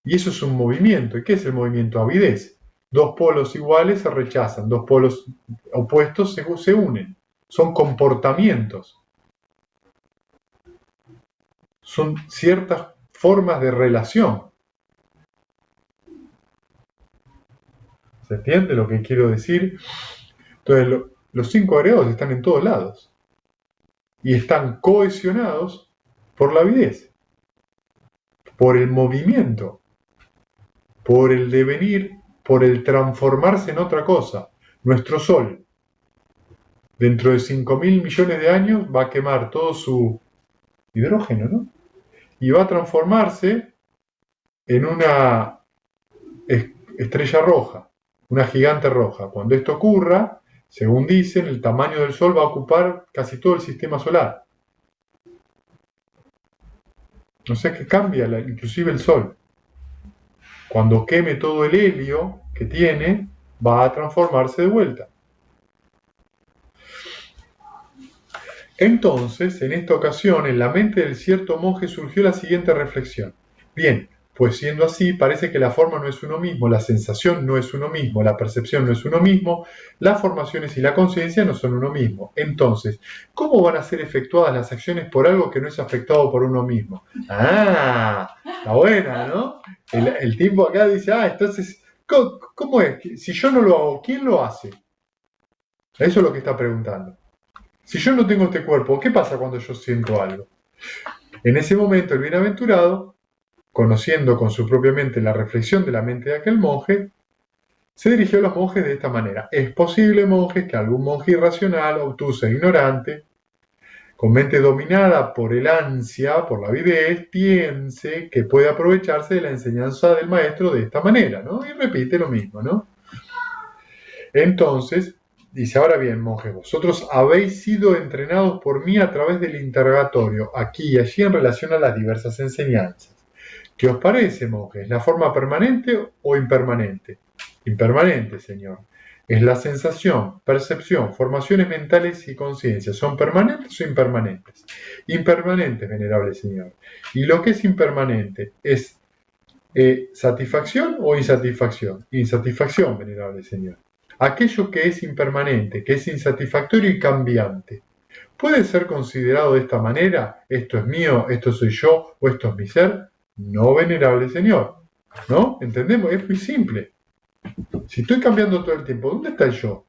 Y eso es un movimiento. ¿Y qué es el movimiento? Avidez. Dos polos iguales se rechazan, dos polos opuestos se unen. Son comportamientos. Son ciertas formas de relación. ¿Se entiende lo que quiero decir? Entonces, los 5 agregados están en todos lados. Y están cohesionados por la avidez, por el movimiento, por el devenir, por el transformarse en otra cosa. Nuestro Sol, dentro de 5.000 millones de años, va a quemar todo su hidrógeno, ¿no? Y va a transformarse en una estrella roja, una gigante roja. Cuando esto ocurra, según dicen, el tamaño del Sol va a ocupar casi todo el sistema solar. O sea que cambia inclusive el Sol. Cuando queme todo el helio que tiene, va a transformarse de vuelta. Entonces, en esta ocasión, en la mente del cierto monje surgió la siguiente reflexión. Bien, pues siendo así, parece que la forma no es uno mismo, la sensación no es uno mismo, la percepción no es uno mismo, las formaciones y la conciencia no son uno mismo. Entonces, ¿cómo van a ser efectuadas las acciones por algo que no es afectado por uno mismo? Ah, está buena, ¿no? El tipo acá dice, entonces, ¿cómo es? Si yo no lo hago, ¿quién lo hace? Eso es lo que está preguntando. Si yo no tengo este cuerpo, ¿qué pasa cuando yo siento algo? En ese momento el bienaventurado, conociendo con su propia mente la reflexión de la mente de aquel monje, se dirigió a los monjes de esta manera. Es posible, monjes, que algún monje irracional, obtuso e ignorante, con mente dominada por el ansia, por la avidez, piense que puede aprovecharse de la enseñanza del maestro de esta manera, ¿no? Y repite lo mismo, ¿no? Entonces, dice, ahora bien, monjes, vosotros habéis sido entrenados por mí a través del interrogatorio, aquí y allí en relación a las diversas enseñanzas. ¿Qué os parece, monjes? ¿La forma permanente o impermanente? Impermanente, señor. Es la sensación, percepción, formaciones mentales y conciencia. ¿Son permanentes o impermanentes? Impermanentes, venerable señor. ¿Y lo que es impermanente? ¿Es satisfacción o insatisfacción? Insatisfacción, venerable señor. Aquello que es impermanente, que es insatisfactorio y cambiante, ¿puede ser considerado de esta manera? ¿Esto es mío, esto soy yo o esto es mi ser? No, venerable señor. ¿No? ¿Entendemos? Es muy simple. Si estoy cambiando todo el tiempo, ¿dónde está el yo?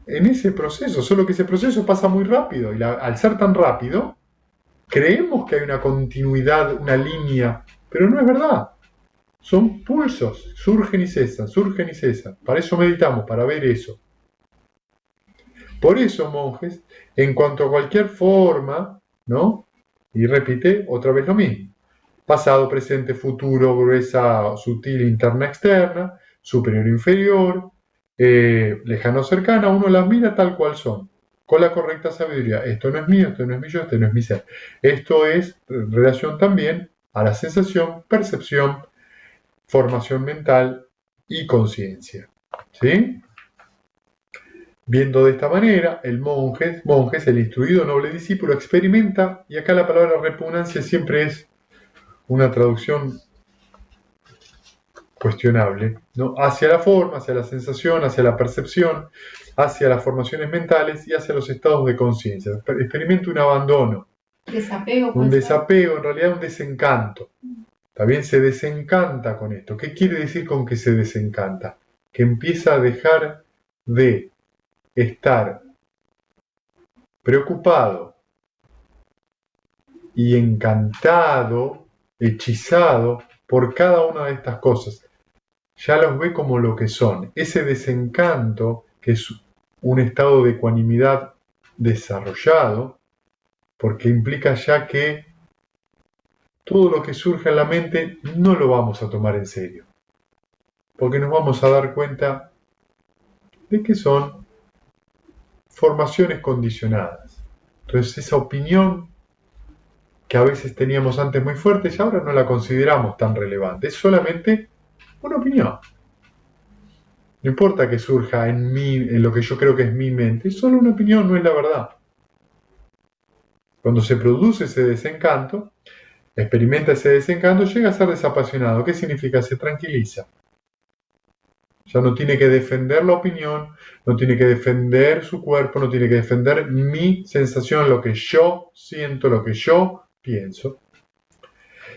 En ese proceso, solo que ese proceso pasa muy rápido y al ser tan rápido, creemos que hay una continuidad, una línea, pero no es verdad. Son pulsos, surgen y cesan, surgen y cesan. Para eso meditamos, para ver eso. Por eso, monjes, en cuanto a cualquier forma, ¿no? Y repite otra vez lo mismo. Pasado, presente, futuro, gruesa, sutil, interna, externa, superior, inferior, lejano, cercana, uno las mira tal cual son, con la correcta sabiduría. Esto no es mío, esto no es mi yo, esto no es mi ser. Esto es en relación también a la sensación, percepción, formación mental y conciencia. ¿Sí? Viendo de esta manera, el monje, el instruido noble discípulo, experimenta, y acá la palabra repugnancia siempre es una traducción cuestionable, ¿no? Hacia la forma, hacia la sensación, hacia la percepción, hacia las formaciones mentales y hacia los estados de conciencia. Experimenta un abandono, Desapego. un desapego, en realidad un desencanto. También se desencanta con esto. ¿Qué quiere decir con que se desencanta? Que empieza a dejar de estar preocupado y encantado, hechizado por cada una de estas cosas. Ya los ve como lo que son. Ese desencanto, que es un estado de ecuanimidad desarrollado, porque implica ya que todo lo que surge en la mente no lo vamos a tomar en serio, porque nos vamos a dar cuenta de que son formaciones condicionadas. Entonces esa opinión que a veces teníamos antes muy fuerte y ahora no la consideramos tan relevante, es solamente una opinión. No importa que surja en mí, en lo que yo creo que es mi mente, es solo una opinión, no es la verdad. Cuando se produce ese desencanto, experimenta ese desencanto, llega a ser desapasionado. ¿Qué significa? Se tranquiliza. Ya no tiene que defender la opinión, no tiene que defender su cuerpo, no tiene que defender mi sensación, lo que yo siento, lo que yo pienso.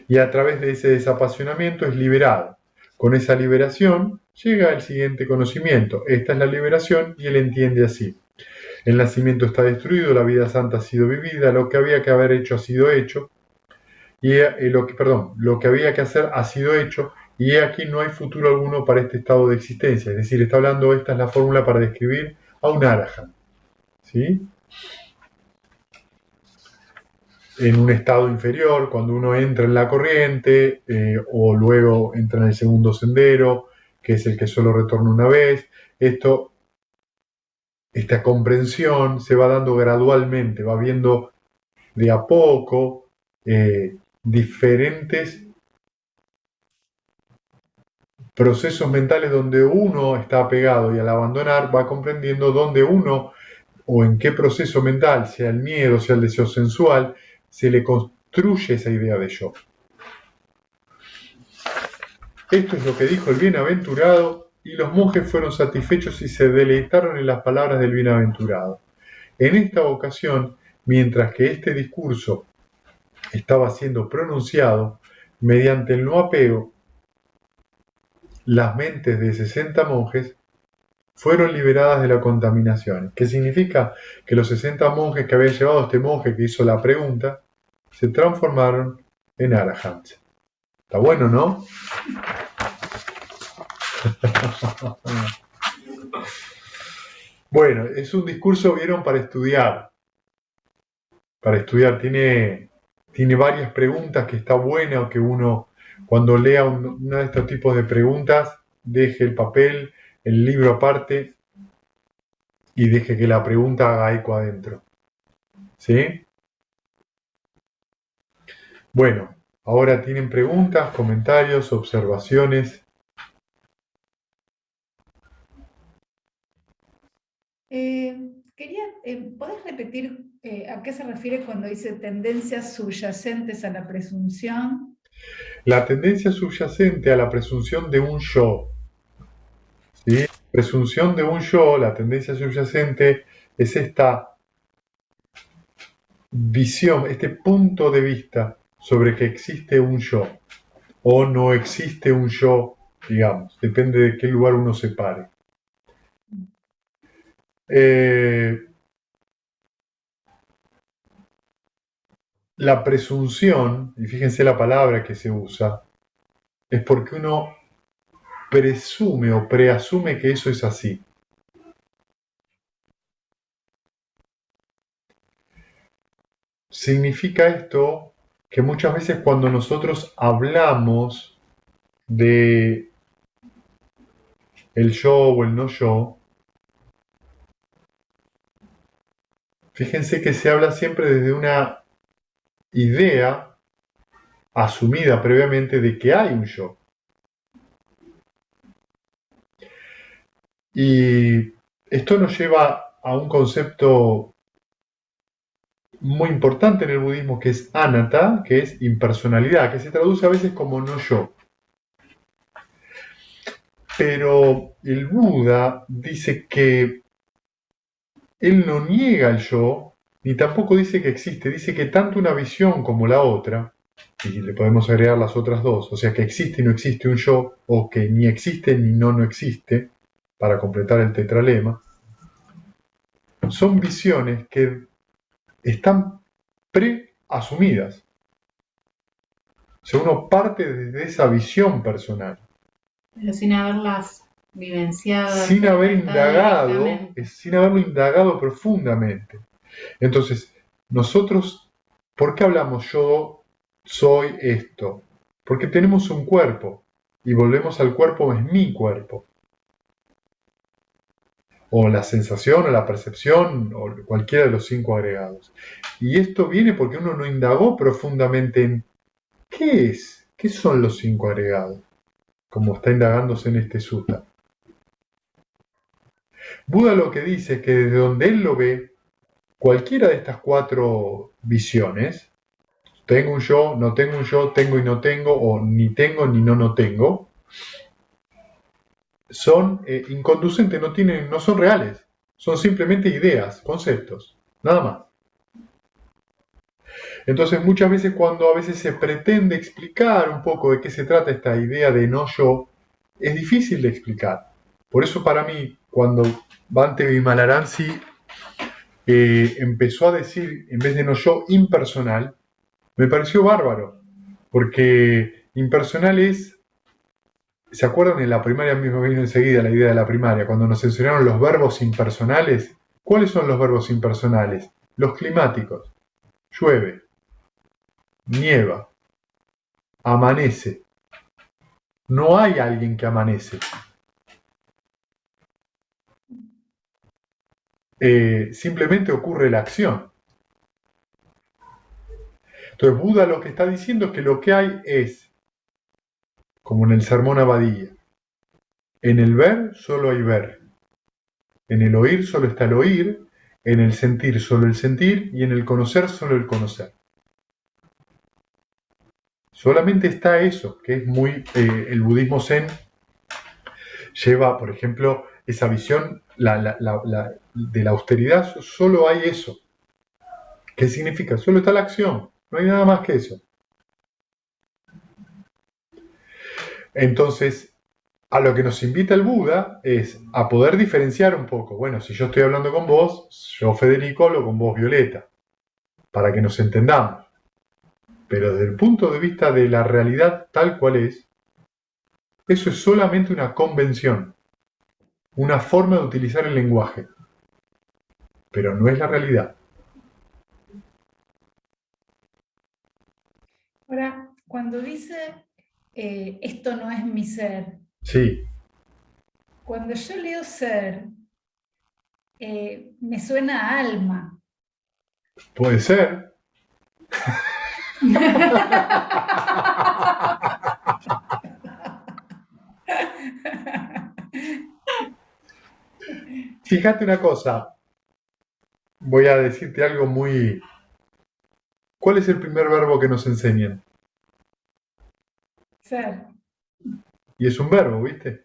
Y a través de ese desapasionamiento es liberado. Con esa liberación llega el siguiente conocimiento. Esta es la liberación y él entiende así. El nacimiento está destruido, la vida santa ha sido vivida, lo que había que haber hecho ha sido hecho, y lo que había que hacer ha sido hecho, y aquí no hay futuro alguno para este estado de existencia. Es decir, está hablando, esta es la fórmula para describir a un arahant, ¿sí? En un estado inferior, cuando uno entra en la corriente, o luego entra en el segundo sendero, que es el que solo retorna una vez, esta comprensión se va dando gradualmente, va viendo de a poco diferentes procesos mentales donde uno está apegado, y al abandonar va comprendiendo dónde uno o en qué proceso mental, sea el miedo, sea el deseo sensual, se le construye esa idea de yo. Esto es lo que dijo el bienaventurado, y los monjes fueron satisfechos y se deleitaron en las palabras del bienaventurado. En esta ocasión, mientras que este discurso estaba siendo pronunciado, mediante el no apego, las mentes de 60 monjes fueron liberadas de la contaminación. ¿Qué significa? Que los 60 monjes que había llevado este monje que hizo la pregunta se transformaron en arahants. Está bueno, ¿no? Bueno, es un discurso, vieron, para estudiar. Para estudiar. Tiene varias preguntas que está bueno que uno, cuando lea uno de estos tipos de preguntas, deje el papel, el libro aparte y deje que la pregunta haga eco adentro. ¿Sí? Bueno, ahora tienen preguntas, comentarios, observaciones. ¿Podés repetir a qué se refiere cuando dice tendencias subyacentes a la presunción? La tendencia subyacente a la presunción de un yo. ¿Sí? Presunción de un yo, la tendencia subyacente es esta visión, este punto de vista sobre que existe un yo o no existe un yo, digamos, depende de qué lugar uno se pare. La presunción, y fíjense la palabra que se usa, es porque uno presume o preasume que eso es así. Significa esto que muchas veces cuando nosotros hablamos de el yo o el no yo, fíjense que se habla siempre desde una idea asumida previamente de que hay un yo. Y esto nos lleva a un concepto muy importante en el budismo que es anatta, que es impersonalidad, que se traduce a veces como no yo. Pero el Buda dice que él no niega el yo, ni tampoco dice que existe, dice que tanto una visión como la otra, y le podemos agregar las otras dos, o sea que existe y no existe un yo, o que ni existe ni no existe, para completar el tetralema, son visiones que están preasumidas. O sea, uno parte desde esa visión personal. Pero sin haberlas vivenciado, Sin haber indagado, directamente. sin haberlo indagado profundamente. Entonces, nosotros, ¿por qué hablamos yo soy esto? Porque tenemos un cuerpo y volvemos al cuerpo, es mi cuerpo. O la sensación, o la percepción, o cualquiera de los 5 agregados. Y esto viene porque uno no indagó profundamente en ¿qué es? ¿Qué son los 5 agregados? Como está indagándose en este sutta. Buda lo que dice es que desde donde él lo ve, cualquiera de estas 4 visiones, tengo un yo, no tengo un yo, tengo y no tengo, o ni tengo ni no tengo, son inconducentes, no son reales, son simplemente ideas, conceptos, nada más. Entonces muchas veces cuando a veces se pretende explicar un poco de qué se trata esta idea de no yo, es difícil de explicar. Por eso para mí, cuando Bhante Vimalaransi empezó a decir, en vez de no yo, impersonal, me pareció bárbaro, porque impersonal es, ¿se acuerdan en la primaria? Mismo vino enseguida la idea de la primaria, cuando nos enseñaron los verbos impersonales. ¿Cuáles son los verbos impersonales? Los climáticos. Llueve, nieva, amanece. No hay alguien que amanece. Simplemente ocurre la acción. Entonces Buda lo que está diciendo es que lo que hay es, como en el sermón Abadilla, en el ver solo hay ver, en el oír solo está el oír, en el sentir solo el sentir y en el conocer solo el conocer. Solamente está eso, que es muy... el budismo zen lleva, por ejemplo, esa visión de la austeridad, solo hay eso. ¿Qué significa? Solo está la acción, no hay nada más que eso. Entonces, a lo que nos invita el Buda es a poder diferenciar un poco. Bueno, si yo estoy hablando con vos, yo Federico hablo con vos Violeta, para que nos entendamos. Pero desde el punto de vista de la realidad tal cual es, eso es solamente una convención, una forma de utilizar el lenguaje, pero no es la realidad. Ahora, cuando dice esto no es mi ser, Sí, cuando yo leo ser, me suena a alma. puede ser. Fíjate una cosa, voy a decirte algo muy... ¿Cuál es el primer verbo que nos enseñan? Ser. Y es un verbo, ¿viste?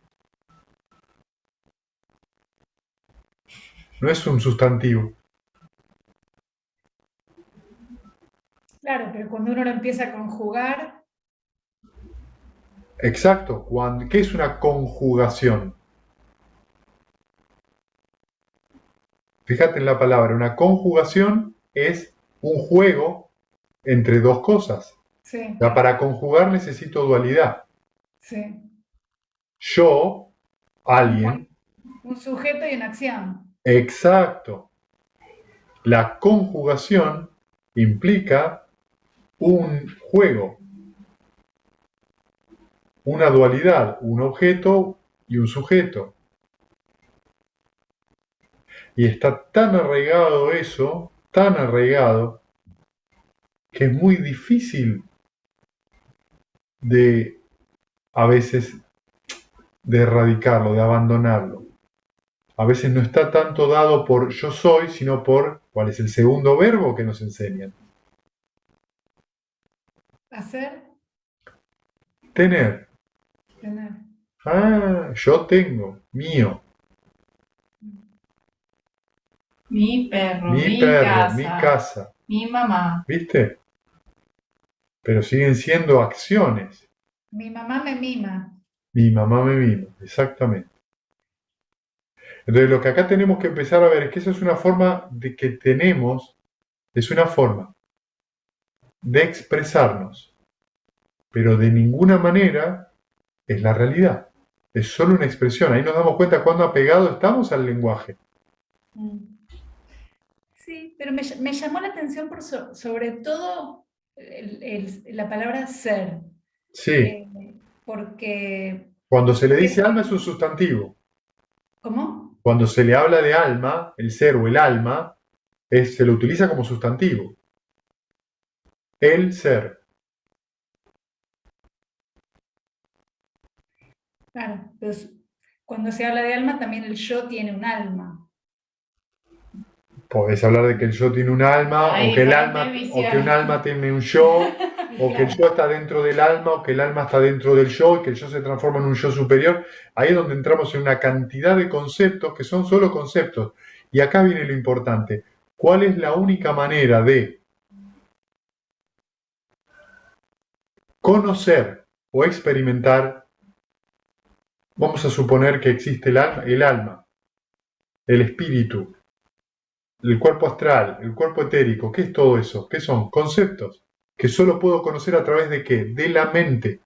No es un sustantivo. Claro, pero cuando uno lo empieza a conjugar, Exacto. ¿Qué es una conjugación? Fíjate en la palabra. Una conjugación es un juego entre dos cosas. sí, O sea, para conjugar necesito dualidad. sí. Yo, alguien, Un sujeto y una acción. exacto. La conjugación implica un juego, una dualidad, un objeto y un sujeto. Y está tan arraigado eso, tan arraigado, que es muy difícil de, a veces, de erradicarlo, de abandonarlo. A veces no está tanto dado por yo soy, sino por cuál es el segundo verbo que nos enseñan. Hacer, Tener. tener. Ah, yo tengo, mío. Mi perro, Mi mi perro, casa, mi casa. mi mamá. ¿Viste? Pero siguen siendo acciones. Mi mamá me mima. Mi mamá me mima, exactamente. Entonces lo que acá tenemos que empezar a ver es que esa es una forma de que tenemos, es una forma de expresarnos, pero de ninguna manera es la realidad. Es solo una expresión. Ahí nos damos cuenta cuán apegados estamos al lenguaje. Sí, pero me llamó la atención sobre todo la palabra ser. Sí, Porque, cuando se le dice alma es un sustantivo. ¿cómo? Cuando se le habla de alma, el ser o el alma, se lo utiliza como sustantivo. El ser. Claro, pues cuando se habla de alma también el yo tiene un alma. Podés hablar de que el yo tiene un alma, Hay o que diferentes un alma tiene un yo, o que el yo está dentro del alma, o que el alma está dentro del yo, y que el yo se transforma en un yo superior. Ahí es donde entramos en una cantidad de conceptos que son solo conceptos. Y acá viene lo importante. ¿Cuál es la única manera de conocer o experimentar? Vamos a suponer que existe el alma, el espíritu, el cuerpo astral, el cuerpo etérico. ¿Qué es todo eso? ¿Qué son? Conceptos que solo puedo conocer a través de ¿qué? De la mente,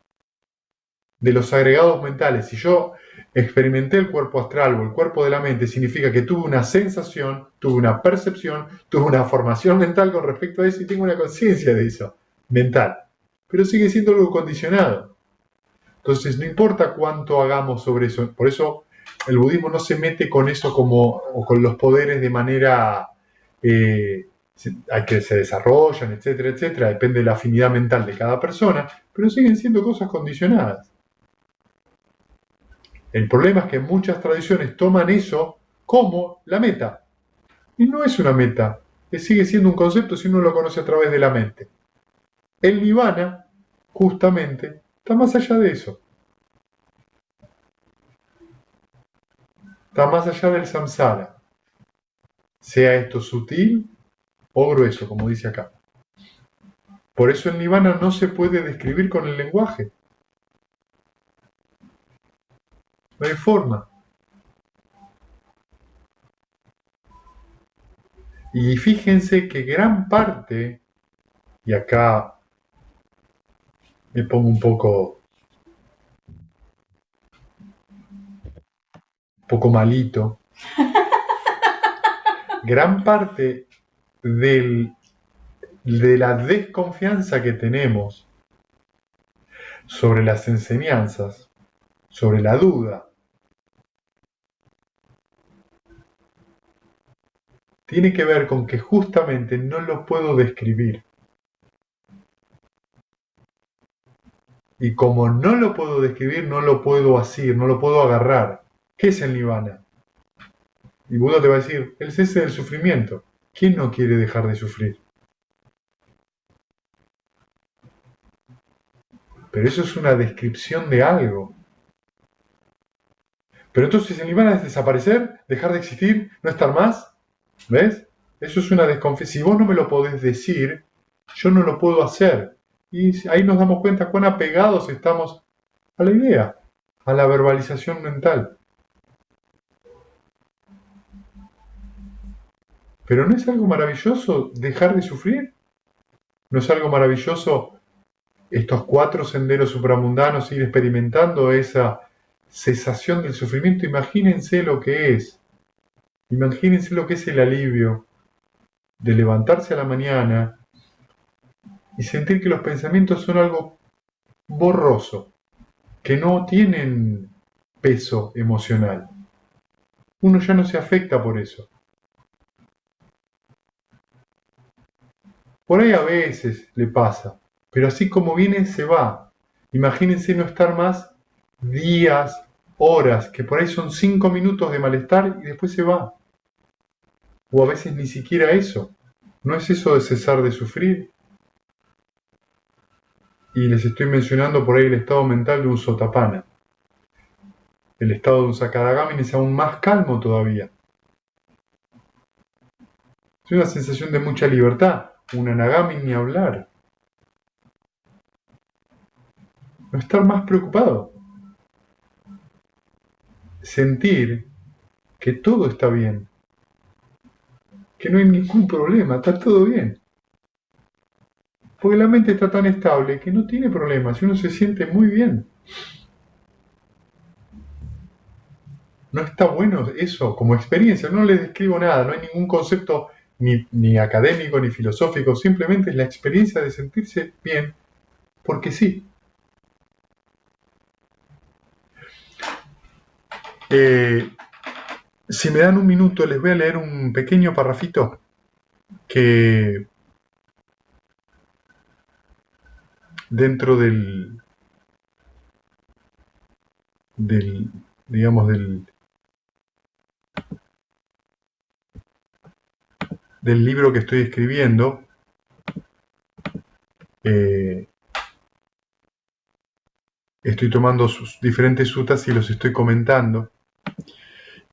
de los agregados mentales. Si yo experimenté el cuerpo astral o el cuerpo de la mente, significa que tuve una sensación, tuve una percepción, tuve una formación mental con respecto a eso y tengo una conciencia de eso, mental. Pero sigue siendo algo condicionado. Entonces, no importa cuánto hagamos sobre eso. Por eso el budismo no se mete con eso o con los poderes de manera que se desarrollan, etcétera, etcétera. Depende de la afinidad mental de cada persona, pero siguen siendo cosas condicionadas. El problema es que muchas tradiciones toman eso como la meta. Y no es una meta, sigue siendo un concepto si uno lo conoce a través de la mente. El nirvana, justamente, está más allá de eso. Está más allá del samsara. Sea esto sutil o grueso, como dice acá. Por eso el nirvana no se puede describir con el lenguaje. No hay forma. Y fíjense que gran parte, y acá me pongo un poco malito, gran parte de la desconfianza que tenemos sobre las enseñanzas, sobre la duda, tiene que ver con que justamente no lo puedo describir. Y como no lo puedo describir, no lo puedo asir, no lo puedo agarrar. ¿Qué es el nirvana? Y Buda te va a decir, el cese del sufrimiento. ¿Quién no quiere dejar de sufrir? Pero eso es una descripción de algo. Pero entonces el nirvana es desaparecer, dejar de existir, no estar más. ¿Ves? Eso es una desconfianza. Si vos no me lo podés decir, yo no lo puedo hacer. Y ahí nos damos cuenta cuán apegados estamos a la idea, a la verbalización mental. Pero ¿no es algo maravilloso dejar de sufrir? ¿No es algo maravilloso estos 4 senderos supramundanos, ir experimentando esa cesación del sufrimiento? Imagínense lo que es. Imagínense lo que es el alivio de levantarse a la mañana y sentir que los pensamientos son algo borroso, que no tienen peso emocional. Uno ya no se afecta por eso. Por ahí a veces le pasa, pero así como viene se va. Imagínense no estar más días, horas, que por ahí son 5 minutos de malestar y después se va. O a veces ni siquiera eso. ¿No es eso de cesar de sufrir? Y les estoy mencionando por ahí el estado mental de un Sotapanna. El estado de un Sakadagami es aún más calmo todavía. Es una sensación de mucha libertad. Un Anagami ni hablar. No estar más preocupado. Sentir que todo está bien. Que no hay ningún problema, está todo bien. Porque la mente está tan estable que no tiene problemas y uno se siente muy bien. No está bueno eso como experiencia, no les describo nada, no hay ningún concepto ni académico ni filosófico, simplemente es la experiencia de sentirse bien porque sí. Si me dan un minuto les voy a leer un pequeño parrafito que dentro del libro que estoy escribiendo, estoy tomando sus diferentes suttas y los estoy comentando.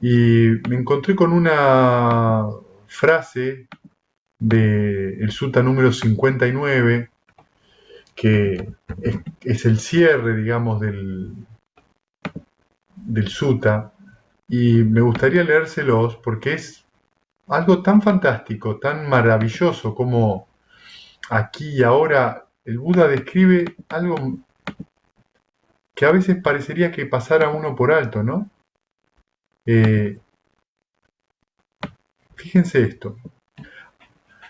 Y me encontré con una frase del sutta número 59, que es el cierre, digamos, del sutta, y me gustaría leérselos porque es algo tan fantástico, tan maravilloso como aquí y ahora el Buda describe algo que a veces parecería que pasara uno por alto, ¿no? Fíjense esto,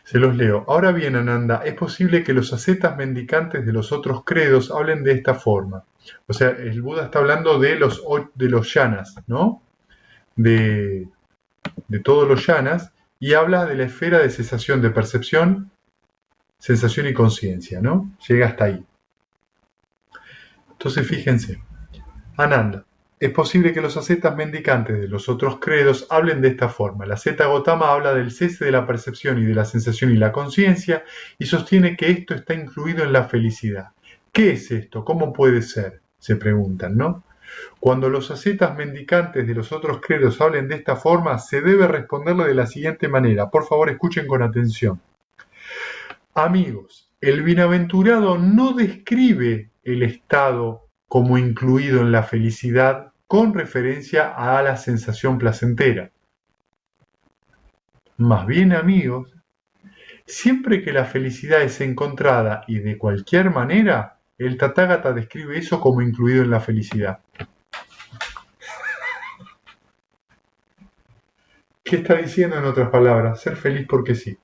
se los leo. Ahora bien, Ananda, es posible que los ascetas mendicantes de los otros credos hablen de esta forma. O sea, el Buda está hablando de los yanas, ¿no? De todos los yanas, y habla de la esfera de cesación de percepción, sensación y conciencia, ¿no? Llega hasta ahí. Entonces, fíjense, Ananda, es posible que los ascetas mendicantes de los otros credos hablen de esta forma. El asceta Gotama habla del cese de la percepción y de la sensación y la conciencia y sostiene que esto está incluido en la felicidad. ¿Qué es esto? ¿Cómo puede ser? Se preguntan, ¿no? Cuando los ascetas mendicantes de los otros credos hablen de esta forma, se debe responderle de la siguiente manera. Por favor, escuchen con atención. Amigos, el bienaventurado no describe el estado como incluido en la felicidad con referencia a la sensación placentera. Más bien, amigos, siempre que la felicidad es encontrada y de cualquier manera, el Tathagata describe eso como incluido en la felicidad. ¿Qué está diciendo en otras palabras? Ser feliz porque sí.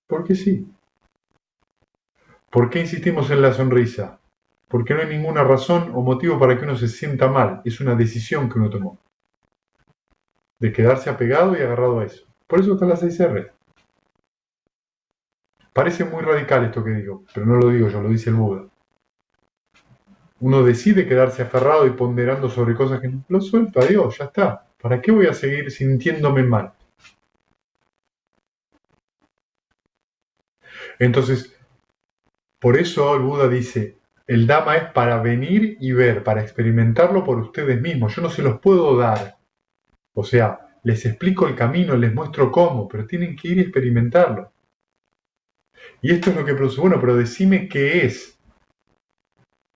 Porque sí. ¿Por qué insistimos en la sonrisa? Porque no hay ninguna razón o motivo para que uno se sienta mal. Es una decisión que uno tomó. De quedarse apegado y agarrado a eso. Por eso están las 6 R's. Parece muy radical esto que digo, pero no lo digo yo, lo dice el Buda. Uno decide quedarse aferrado y ponderando sobre cosas que no lo suelto a Dios, ya está. ¿Para qué voy a seguir sintiéndome mal? Entonces, por eso el Buda dice, el Dhamma es para venir y ver, para experimentarlo por ustedes mismos. Yo no se los puedo dar. O sea, les explico el camino, les muestro cómo, pero tienen que ir y experimentarlo. Y esto es lo que produce, bueno, pero decime qué es.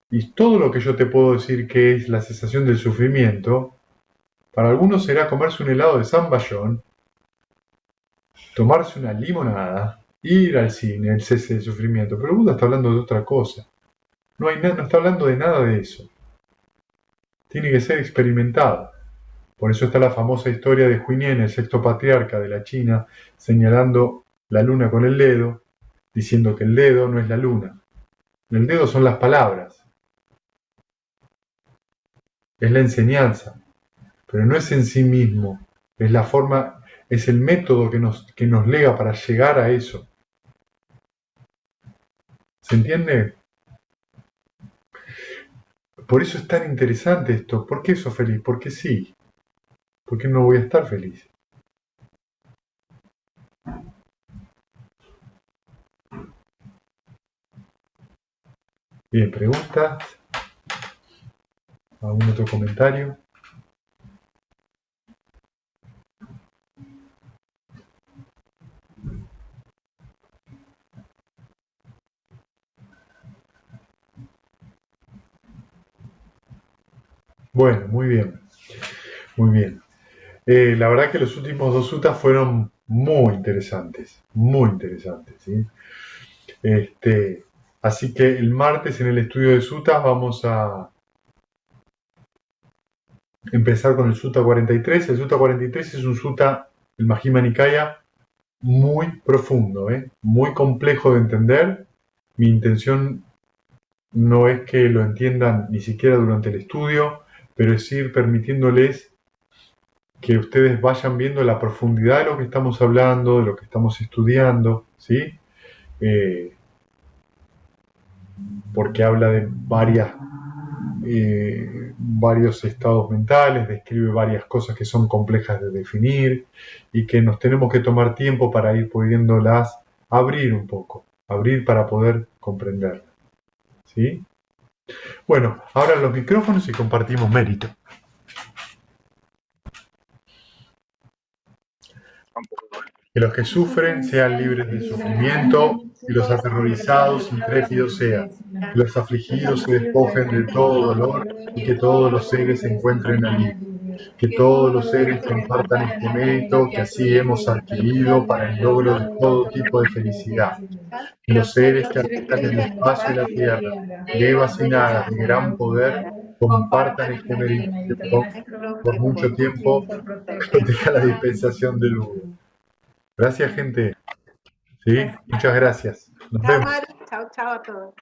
Y todo lo que yo te puedo decir que es la cesación del sufrimiento, para algunos será comerse un helado de zamballón, tomarse una limonada, ir al cine, el cese del sufrimiento. Pero Buda está hablando de otra cosa. No está hablando de nada de eso. Tiene que ser experimentado. Por eso está la famosa historia de Huinien, el sexto patriarca de la China, señalando la luna con el dedo, diciendo que el dedo no es la luna. El dedo son las palabras. Es la enseñanza. Pero no es en sí mismo. Es la forma, es el método que nos lega para llegar a eso. ¿Se entiende? Por eso es tan interesante esto. ¿Por qué sos feliz? Porque sí. ¿Por qué no voy a estar feliz? Bien, ¿preguntas? ¿Algún otro comentario? Bueno, muy bien. Muy bien. La verdad que los últimos 2 suttas fueron muy interesantes. Muy interesantes, ¿sí? Así que el martes en el estudio de suttas vamos a empezar con el sutta 43. El sutta 43 es un sutta, el Majjhima Nikaya, muy profundo, muy complejo de entender. Mi intención no es que lo entiendan ni siquiera durante el estudio, pero es ir permitiéndoles que ustedes vayan viendo la profundidad de lo que estamos hablando, de lo que estamos estudiando, ¿sí? Porque habla de varios estados mentales, describe varias cosas que son complejas de definir y que nos tenemos que tomar tiempo para ir pudiéndolas abrir un poco, abrir para poder comprenderlas, ¿sí? Bueno, ahora los micrófonos y compartimos mérito. Que los que sufren sean libres del sufrimiento, y los aterrorizados intrépidos sean, que los afligidos se despojen de todo dolor y que todos los seres encuentren alivio, que todos los seres compartan este mérito que así hemos adquirido para el logro de todo tipo de felicidad. Que los seres que habitan el espacio y la tierra, devas y nagas de gran poder, compartan este mérito por mucho tiempo, proteja la dispensación del Buda. Gracias, gente. ¿Sí? Muchas gracias. Nos vemos. Chao, chao a todos.